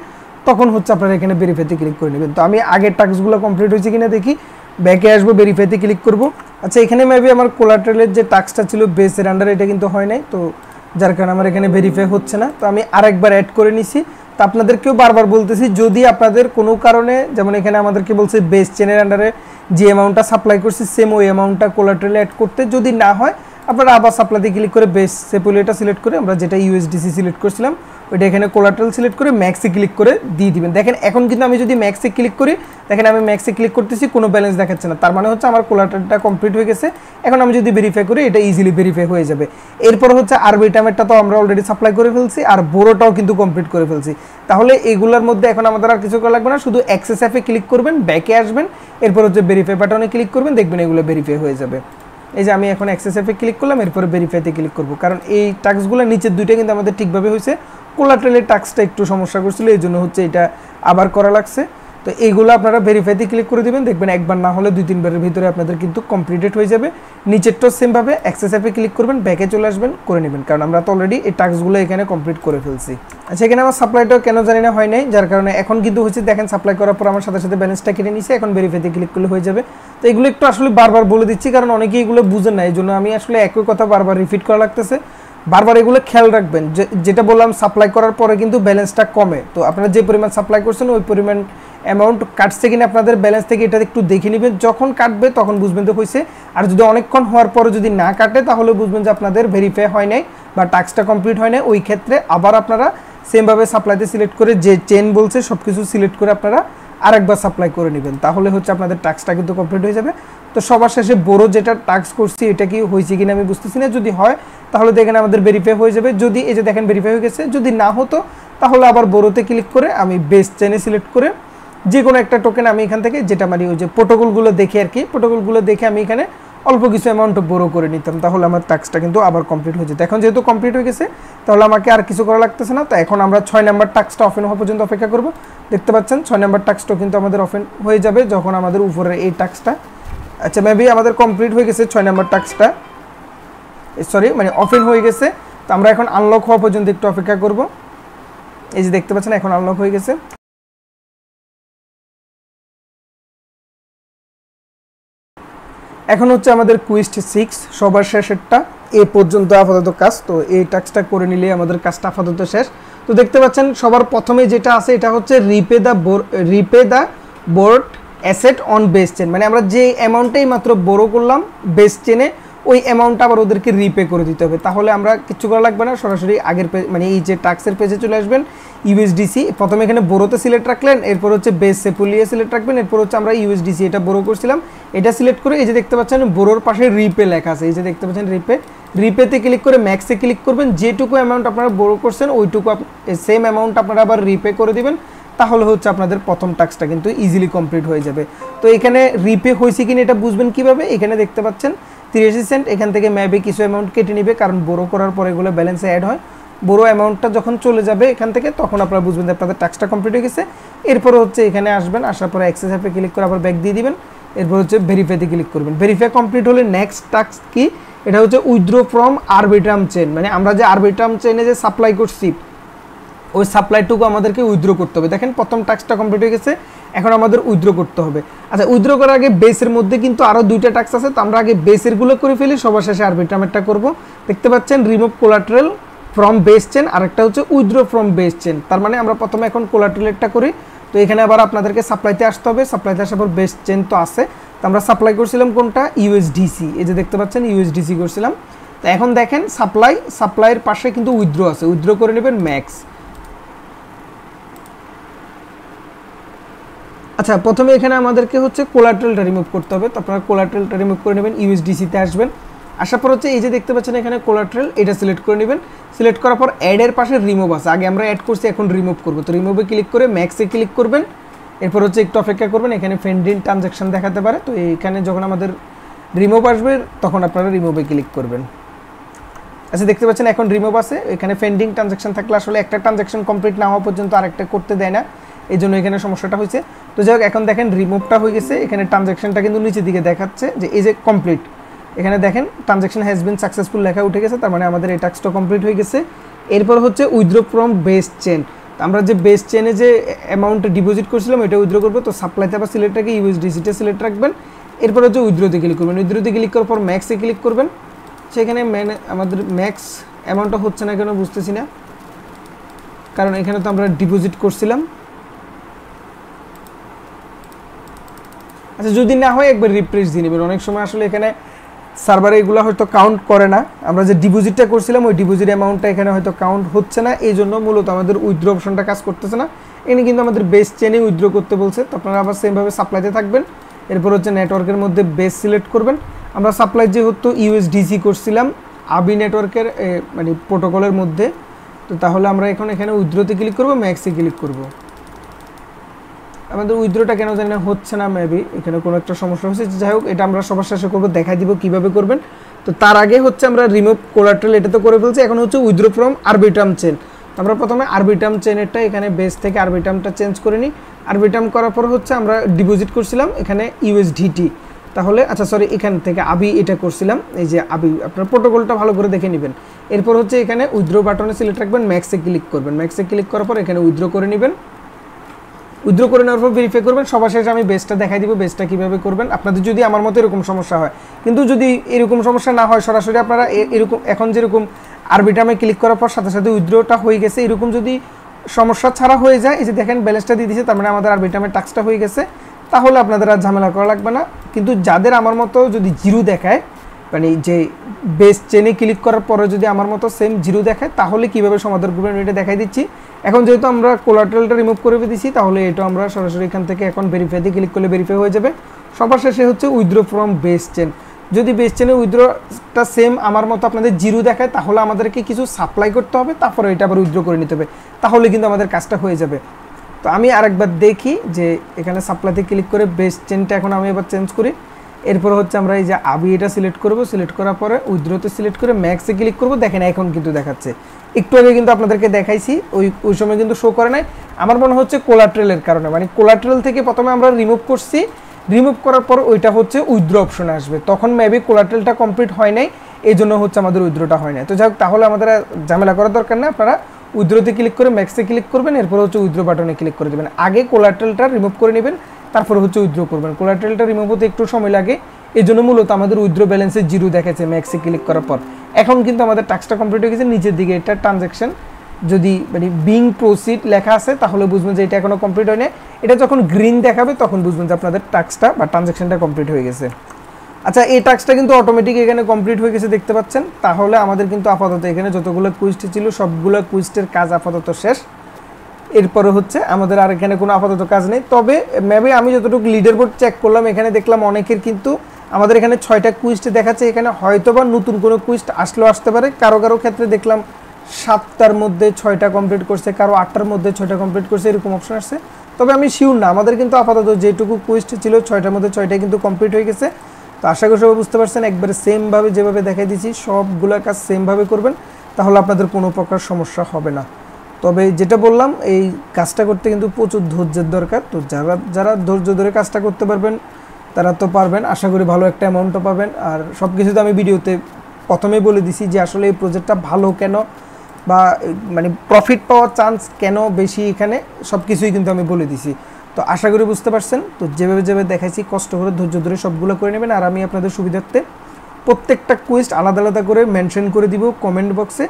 তখন হচ্ছে আপনারা এখানে ভেরিফাইতে ক্লিক করে নেবেন। তো আমি আগের টাস্কগুলো কমপ্লিট হয়েছে কিনা দেখি, ব্যাকে আসবো, ভেরিফাইতে ক্লিক করব। আচ্ছা এখানে মেবি আমার কোলাটেরালের যে টাস্কটা ছিল বেসের আন্ডারে এটা কিন্তু হয় নাই, তো যার কারণে আমার এখানে ভেরিফাই হচ্ছে না। তো আমি আরেকবার অ্যাড করে নিছি। তো আপনাদেরকেও বারবার বলতেছি যদি আপনাদের কোনো কারণে, যেমন এখানে আমাদেরকে বলছে বেস চেনের আন্ডারে যে অ্যামাউন্টটা সাপ্লাই করছি সেম ওই অ্যামাউন্টটা কোলাটেরালে অ্যাড করতে, যদি না হয় আপনারা আবার সাপ্লাইতে ক্লিক করে বেস সেপুলেটা সিলেক্ট করে আমরা যেটা ইউএসডিসি সিলেক্ট করছিলাম ওইটা এখানে কোলাটেরাল সিলেক্ট করে ম্যাক্সে ক্লিক করে দিয়ে দিবেন। দেখেন এখন কিন্তু আমি যদি ম্যাক্সে ক্লিক করি, দেখেন আমি ম্যাক্সে ক্লিক করতেছি কোনো ব্যালেন্স দেখাচ্ছে না, তার মানে হচ্ছে আমার কোলাটেরালটা কমপ্লিট হয়ে গেছে। এখন আমি যদি ভেরিফাই করি এটা ইজিলি ভেরিফাই হয়ে যাবে। এরপর হচ্ছে আরবিটামেরটা তো আমরা অলরেডি সাপ্লাই করে ফেলছি, আর বোরোটাও কিন্তু কমপ্লিট করে ফেলছি। তাহলে এগুলোর মধ্যে এখন আমাদের আর কিছু করা লাগবে না, শুধু অ্যাক্সেস অ্যাপে ক্লিক করবেন, ব্যাকে আসবেন, এরপর হচ্ছে ভেরিফাই বাটনে ক্লিক করবেন, দেখবেন এগুলো ভেরিফাই হয়ে যাবে। এই যে আমি এখন অ্যাক্সেস অ্যাপে ক্লিক করলাম, এরপরে ভেরিফাইতে ক্লিক করব, কারণ এই টাস্কগুলো নিচের দুইটা কিন্তু আমাদের ঠিকভাবে হয়েছে। কোলাটেরালের টাস্কটা একটু সমস্যা করছিল, এই জন্য হচ্ছে এটা আবার করা লাগছে। তো এইগুলো আপনারা ভেরিফাইতে ক্লিক করে দিবেন, দেখবেন একবার না হলে 2-3বারের ভিতরে আপনাদের কিন্তু কমপ্লিটেড হয়ে যাবে। নিচেরটাও সেমভাবে অ্যাক্সেস অ্যাপে ক্লিক করবেন, ব্যাকে চলে আসবেন, করে নেবেন, কারণ আমরা তো অলরেডি এই টাস্কগুলো এখানে কমপ্লিট করে ফেলছি। আচ্ছা এখানে আমার সাপ্লাইটাও কেন জানি না হয় নাই, যার কারণে এখন কিন্তু হচ্ছে দেখেন সাপ্লাই করার পর আমার সাথে সাথে ব্যালেন্সটা কেটে নিছে, এখন ভেরিফাইতে ক্লিক করলে হয়ে যাবে। তো এগুলো একটু আসলে বারবার বলে দিচ্ছি, কারণ অনেকেই এগুলো বুঝেন না, এই জন্য আমি আসলে একই কথা বারবার রিপিট করা লাগতেছে। বারবার এগুলো খেয়াল রাখবেন, যেটা বললাম সাপ্লাই করার পরে কিন্তু ব্যালেন্সটা কমে, তো আপনারা যে পরিমাণ সাপ্লাই করছেন ওই পরিমাণ অ্যামাউন্ট কাটছে কিনা আপনাদের ব্যালেন্স থেকে এটা একটু দেখে নেবেন। যখন কাটবে তখন বুঝবেন তো হয়েছে, আর যদি অনেকক্ষণ হওয়ার পরে যদি না কাটে তাহলে বুঝবেন যে আপনাদের ভেরিফাই হয় নাই বা টাস্কটা কমপ্লিট হয় নাই। ওই ক্ষেত্রে আবার আপনারা সেমভাবে সাপ্লাইতে সিলেক্ট করে যে চেন বলছে সব কিছু সিলেক্ট করে আপনারা আরেকবার সাপ্লাই করে নেবেন, তাহলে হচ্ছে আপনাদের টাস্কটা কিন্তু কমপ্লিট হয়ে যাবে। তো সবার শেষে বড় যেটা টাস্ক করছি এটা কি হয়েছে কিনা আমি বুঝতেছি না, যদি হয় তাহলে দেখেন আমাদের ভেরিফাই হয়ে যাবে। যদি এই যে দেখেন ভেরিফাই হয়ে গেছে, যদি না হতো তাহলে আবার বড়তে ক্লিক করে আমি বেস চেনে সিলেক্ট করে যে কোনো একটা টোকেন আমি এখান থেকে যেটা মানে ওই যে প্রোটোকলগুলো দেখে আর কি, প্রোটোকলগুলো দেখে আমি এখানে অল্প কিছু অ্যামাউন্ট বড় করে নিতাম, তাহলে আমার টাস্কটা কিন্তু আবার কমপ্লিট হয়ে যেত। এখন যেহেতু কমপ্লিট হয়ে গেছে তাহলে আমাকে আর কিছু করা লাগতেছে না। তো এখন আমরা 6 নাম্বার টাস্কটা ওপেন হওয়া পর্যন্ত অপেক্ষা করব। দেখতে পাচ্ছেন 6 নাম্বার টাস্কটাও কিন্তু আমাদের ওপেন হয়ে যাবে যখন আমাদের উপরের এই টাস্কটা, আচ্ছা মেবি আমাদের কমপ্লিট হয়ে গেছে 6 নাম্বার টাস্কটা, সরি মানে ওপেন হয়ে গেছে। তো আমরা এখন আনলক হওয়া পর্যন্ত একটু অপেক্ষা করব। এই যে দেখতে পাচ্ছেন এখন আনলক হয়ে গেছে। এখন হচ্ছে আমাদের কুইস্ট 6 সবার শেষেরটা, এ পর্যন্ত আপাতত কাজ। তো এই টাস্কটা করে নিলে আমাদের কাজটা আপাতত শেষ। তো দেখতে পাচ্ছেন সবার প্রথমে যেটা আছে এটা হচ্ছে repay the board asset on base chain, মানে আমরা যে অ্যামাউন্টটাই মাত্র বোরো করলাম বেস চেনে ওই অ্যামাউন্টটা আবার ওদেরকে রিপে করে দিতে হবে। তাহলে আমরা কিছু করা লাগবে না, সরাসরি আগের মানে এই যে টাস্কের পেজে চলে আসবেন। ইউএসডিসি প্রথমে এখানে বোরোতে সিলেক্ট রাখলেন, এরপর হচ্ছে বেস সেপুলিয়ে সিলেক্ট রাখবেন, এরপর হচ্ছে আমরা ইউএসডিসি এটা বোরো করছিলাম এটা সিলেক্ট করে এই যে দেখতে পাচ্ছেন বোরোর পাশে রিপে লেখা আছে, এই যে দেখতে পাচ্ছেন রিপেতে ক্লিক করে ম্যাক্সে ক্লিক করবেন। যেটুকু অ্যামাউন্ট আপনারা বোরো করছেন ওইটুকু সেম অ্যামাউন্ট আপনারা আবার রিপে করে দিবেন। তাহলে হচ্ছে আপনাদের প্রথম টাস্কটা কিন্তু ইজিলি কমপ্লিট হয়ে যাবে। তো এখানে রিপে হয়েছে কিনা এটা বুঝবেন কিভাবে, এখানে দেখতে পাচ্ছেন 83 সেন্ট, এখান থেকে ম্যাবে কিছু অ্যামাউন্ট কেটে নেবে, কারণ বোরো করার পরে এগুলো ব্যালেন্সে অ্যাড হয়। বোরো অ্যামাউন্টটা যখন চলে যাবে এখান থেকে তখন আপনারা বুঝবেন যে আপনাদের টাস্কটা কমপ্লিট হয়ে গেছে। এরপর হচ্ছে এখানে আসবেন, আসার পরে অ্যাক্সেস অ্যাপে ক্লিক করে আবার ব্যাক দিয়ে দিবেন। এরপর হচ্ছে ভেরিফাইতে ক্লিক করবেন। ভেরিফাই কমপ্লিট হলে নেক্সট টাস্ক কি, এটা হচ্ছে উইথড্র ফ্রম আরবিট্রাম চেন, মানে আমরা যে আরবিট্রাম চেনে যে সাপ্লাই করছি ওই সাপ্লাইটুকু আমাদেরকে উইথড্র করতে হবে। দেখেন প্রথম টাস্কটা কমপ্লিট হয়ে গেছে, এখন আমাদের উইথড্র করতে হবে। আচ্ছা, উইথড্র করার আগে বেসের মধ্যে কিন্তু আরও দুইটা টাস্ক আছে, তো আমরা আগে বেসেরগুলো করে ফেলি, সবার শেষে আরবিট্রামেরটা করব। দেখতে পাচ্ছেন remove collateral from base chain, আরেকটা হচ্ছে উইথড্র ফ্রম বেস চেন। তার মানে আমরা প্রথমে এখন কোলাটেরালটা করি। তো এখানে আবার আপনাদেরকে সাপ্লাইতে আসতে হবে, সাপ্লাইতে আসার পর বেস চেন তো আছে, তো আমরা সাপ্লাই করছিলাম কোনটা, ইউএসডিসি, এই যে দেখতে পাচ্ছেন ইউএসডিসি করছিলাম। তো এখন দেখেন সাপ্লাইয়ের পাশে কিন্তু উইথড্র আছে, উইথড্র করে নেবেন ম্যাক্স। আচ্ছা, প্রথমে এখানে আমাদেরকে হচ্ছে কোলাটেরালটা রিমুভ করতে হবে, তো আপনারা কোলাটেরালটা রিমুভ করে নেবেন, ইউএসডিসিতে আসবেন। আসার পর হচ্ছে এই যে দেখতে পাচ্ছেন এখানে কোলাটেরাল, এটা সিলেক্ট করে নেবেন। সিলেক্ট করার পর অ্যাডের পাশে রিমুভ আছে, আগে আমরা অ্যাড করছি এখন রিমুভ করবো, তো রিমুভে ক্লিক করে ম্যাক্সে ক্লিক করবেন। এরপর হচ্ছে একটু অপেক্ষা করবেন, এখানে পেন্ডিং ট্রানজ্যাকশন দেখাতে পারে, তো এইখানে যখন আমাদের রিমুভ আসবে তখন আপনারা রিমুভে ক্লিক করবেন। আচ্ছা, দেখতে পাচ্ছেন এখন রিমুভ আছে, এখানে পেন্ডিং ট্রানজ্যাকশন থাকলে আসলে একটা ট্রানজ্যাকশন কমপ্লিট না হওয়া পর্যন্ত আরেকটা করতে দেয় না, এই জন্য এখানে সমস্যাটা হয়েছে। তো যাই হোক, এখন দেখেন রিমুভটা হয়ে গেছে, এখানে ট্রানজ্যাকশনটা কিন্তু নিচের দিকে দেখাচ্ছে যে এই যে কমপ্লিট, এখানে দেখেন ট্রানজ্যাকশন হ্যাজ বিন সাকসেসফুল লেখা উঠে গেছে, তার মানে আমাদের এই টাস্কটা কমপ্লিট হয়ে গেছে। এরপর হচ্ছে উইথড্র ফ্রম বেস চেন, তো আমরা যে বেস চেনে যে অ্যামাউন্টটা ডিপোজিট করছিলাম এটা উইথড্র করবো, তো সাপ্লাইতে আবার সিলেক্ট রাখি ইউএসডিসিটা সিলেক্ট রাখবেন। এরপর হচ্ছে উইথড্রতে ক্লিক করবেন, উইথড্রতে ক্লিক করার পর ম্যাক্সে ক্লিক করবেন। সেখানে আমাদের ম্যাক্স অ্যামাউন্টটা হচ্ছে না কেন বুঝতেছি না, কারণ এখানে তো আমরা ডিপোজিট করছিলাম। আচ্ছা, যদি না হয় একবার রিফ্রেশ দিয়ে নেবেন, অনেক সময় আসলে এখানে সার্ভারে এগুলো হয়তো কাউন্ট করে না, আমরা যে ডিপোজিটটা করছিলাম ওই ডিপোজিট অ্যামাউন্টটা এখানে হয়তো কাউন্ট হচ্ছে না, এই জন্য মূলত আমাদের উইথড্র অপশনটা কাজ করতেছে না। এখানে কিন্তু আমাদের বেস চেনে উইথড্র করতে বলছে, তো আপনারা আবার সেমভাবে সাপ্লাইতে থাকবেন। এরপর হচ্ছে নেটওয়ার্কের মধ্যে বেস সিলেক্ট করবেন। আমরা সাপ্লাই যেহেতু ইউএসডিসি করছিলাম আবি নেটওয়ার্কের মানে প্রোটোকলের মধ্যে, তো তাহলে আমরা এখন এখানে উইথড্রতে ক্লিক করবো, ম্যাক্সে ক্লিক করব। আমাদের উইথড্রটা কেন জানি না হচ্ছে না, মেবি এখানে কোনো একটা সমস্যা হচ্ছে। যাই হোক, এটা আমরা সবার শেষে করবো, দেখাই দিব কীভাবে করবেন। তো তার আগে হচ্ছে আমরা রিমুভ কোলাটেরাল এটা তো করে ফেলছি, এখন হচ্ছে উইথড্র ফ্রম আরবিট্রাম চেন। আমরা প্রথমে আরবিট্রাম চেনেরটা এখানে বেস থেকে আরবিট্রামটা চেঞ্জ করে নিই। আরবিট্রাম করার পর হচ্ছে আমরা ডিপোজিট করছিলাম এখানে ইউএসডিটি, তাহলে আচ্ছা সরি এখান থেকে আবি এটা করছিলাম, এই যে আবি, আপনার প্রোটোকলটা ভালো করে দেখে নেবেন। এরপর হচ্ছে এখানে উইথড্র বাটনে সিলেক্ট রাখবেন, ম্যাক্সে ক্লিক করবেন। ম্যাক্সে ক্লিক করার পর এখানে উইথড্র করে নেবেন। উইথড্র করে নেওয়ার পর ভেরিফাই করবেন। সবার শেষে আমি বেসটা দেখাই দিব, বেসটা কীভাবে করবেন আপনাদের যদি আমার মতো এরকম সমস্যা হয়। কিন্তু যদি এরকম সমস্যা না হয়, সরাসরি আপনারা এরকম এখন যেরকম আরবিট্রামে ক্লিক করার পর সাথে সাথে উইথড্রটা হয়ে গেছে, এরকম যদি সমস্যা ছাড়া হয়ে যায়, এই যে দেখেন ব্যালেন্সটা দিয়ে দিয়েছে, তার মানে আমাদের আরবিট্রামের টাস্কটা হয়ে গেছে, তাহলে আপনাদের আর ঝামেলা করা লাগবে না। কিন্তু যাদের আমার মতো যদি জিরো দেখায়, মানে যে বেস চেনে ক্লিক করার পরে যদি আমার মতো সেম জিরো দেখায়, তাহলে কীভাবে সমাধান করবেন এটা দেখাই দিচ্ছি। এখন যেহেতু আমরা কোলাটেরালটা রিমুভ করে দিয়েছি, তাহলে এটা আমরা সরাসরি এখান থেকে এখন ভেরিফাইতে ক্লিক করলে ভেরিফাই হয়ে যাবে। সবার শেষে হচ্ছে উইথড্র ফ্রম বেস চেন। যদি বেস চেনে উইথড্রটা সেম আমার মতো আপনাদের জিরো দেখায়, তাহলে আমাদেরকে কিছু সাপ্লাই করতে হবে, তারপরে এটা আবার উইথড্র করে নিতে হবে, তাহলে কিন্তু আমাদের কাজটা হয়ে যাবে। তো আমি আরেকবার দেখি যে এখানে সাপ্লাইতে ক্লিক করে বেস চেনটা এখন আমি এবার চেঞ্জ করি। এরপর হচ্ছে আমরা এই যে আবি এটা সিলেক্ট করব, সিলেক্ট করার পরে উইথড্রতে সিলেক্ট করে ম্যাক্সে ক্লিক করব। দেখেন এখন কিন্তু দেখাচ্ছে, একটু আগে কিন্তু আপনাদেরকে দেখাইছি, ওই সময় কিন্তু শো করে নাই। আমার মনে হচ্ছে কোলাটেরালের কারণে, মানে কোলাটেরাল থেকে প্রথমে আমরা রিমুভ করছি, রিমুভ করার পর ওইটা হচ্ছে উইথড্র অপশনে আসবে, তখন মেবি কোলাটেরালটা কমপ্লিট হয় নাই, এই জন্য হচ্ছে আমাদের উইথড্রটা হয় না। তো যাই হোক, তাহলে আমাদের ঝামেলা করার দরকার নেই, আপনারা উইথড্রতে ক্লিক করে ম্যাক্সে ক্লিক করবেন, এরপর হচ্ছে উইথড্র বাটনে ক্লিক করে দেবেন। আগে কোলাটেরালটা রিমুভ করে নেবেন, তারপরে হচ্ছে উইথড্র করবেন। কোলাটেরালটা রিমুভ হতে একটু সময় লাগে, এই জন্য মূলত আমাদের উইথড্র ব্যালেন্সে 0 দেখাচ্ছে ম্যাক্সে ক্লিক করার পর। এখন কিন্তু আমাদের টাস্কটা কমপ্লিট হয়ে গেছে। নিচের দিকে এটা ট্রানজ্যাকশন যদি মানে বিং প্রসিড লেখা আছে তাহলে বুঝবেন যে এটা এখনও কমপ্লিট হয়নি। এটা যখন গ্রিন দেখাবে তখন বুঝবেন যে আপনাদের টাস্কটা বা ট্রানজ্যাকশনটা কমপ্লিট হয়ে গেছে। আচ্ছা, এই টাস্কটা কিন্তু অটোমেটিক এখানে কমপ্লিট হয়ে গেছে দেখতে পাচ্ছেন। তাহলে আমাদের কিন্তু আপাতত এখানে যতগুলো কুইস্ট ছিল সবগুলো কুইস্টের কাজ আপাতত শেষ। এরপরে হচ্ছে আমাদের আর এখানে কোনো আপাতত কাজ নেই। তবে মেবি আমি যতটুকু লিডার বোর্ড চেক করলাম এখানে দেখলাম অনেকের কিন্তু আমাদের এখানে 6টা কুইস্ট দেখাচ্ছে। এখানে হয়তো বা নতুন কোনো কুইস্ট আসলেও আসতে পারে। কারো কারো ক্ষেত্রে দেখলাম 7টার মধ্যে 6টা কমপ্লিট করছে, কারো 8টার মধ্যে 6টা কমপ্লিট করছে, এরকম অপশন আসছে। তবে আমি শিওর না, আমাদের কিন্তু আপাতত যেটুকু কুইস্ট ছিল 6টার মধ্যে 6টাই কিন্তু কমপ্লিট হয়ে গেছে। তো আশা করি সবাই বুঝতে পারছেন, একবারে সেমভাবে যেভাবে দেখাই দিচ্ছি সবগুলো কাজ সেমভাবে করবেন, তাহলে আপনাদের কোনো প্রকার সমস্যা হবে না। তবে যেটা বললাম এই কাজটা করতে কিন্তু প্রচুর ধৈর্যের দরকার। তো যারা ধৈর্য ধরে কাজটা করতে পারবেন তারা তো পারবেন, আশা করি ভালো একটা অ্যামাউন্টও পাবেন। আর সব কিছু তো আমি ভিডিওতে প্রথমেই বলে দিছি যে আসলে এই প্রজেক্টটা ভালো কেন বা মানে প্রফিট পাওয়ার চান্স কেন বেশি, এখানে সব কিছুই কিন্তু আমি বলে দিছি। তো আশা করি বুঝতে পারছেন। তো যেভাবে দেখাইছি কষ্ট করে ধৈর্য ধরে সবগুলো করে নেবেন। আর আমি আপনাদের সুবিধার্থে প্রত্যেকটা কুইস্ট আলাদা আলাদা করে মেনশন করে দিব কমেন্ট বক্সে,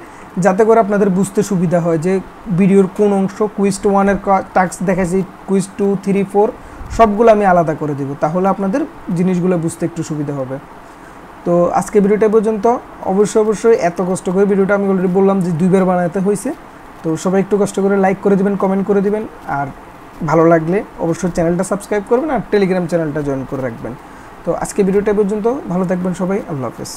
যাতে করে আপনাদের বুঝতে সুবিধা হয় যে ভিডিওর কোন অংশ। কুইস্ট 1-এর টাস্ক দেখাইছি, কুইস্ট 2, 3, 4 সবগুলো আমি আলাদা করে দিব, তাহলে আপনাদের জিনিসগুলো বুঝতে একটু সুবিধা হবে। তো আজকে ভিডিওটা পর্যন্ত। অবশ্যই এত কষ্ট করে ভিডিওটা আমি অলরেডি বললাম যে 2বার বানাতে হয়েছে। তো সবাই একটু কষ্ট করে লাইক করে দিবেন, কমেন্ট করে দিবেন, আর ভালো লাগলে অবশ্যই চ্যানেলটা সাবস্ক্রাইব করবেন আর টেলিগ্রাম চ্যানেলটা জয়েন করে রাখবেন। তো আজকে ভিডিওটা পর্যন্ত, ভালো থাকবেন সবাই, আল্লাহ হাফেজ।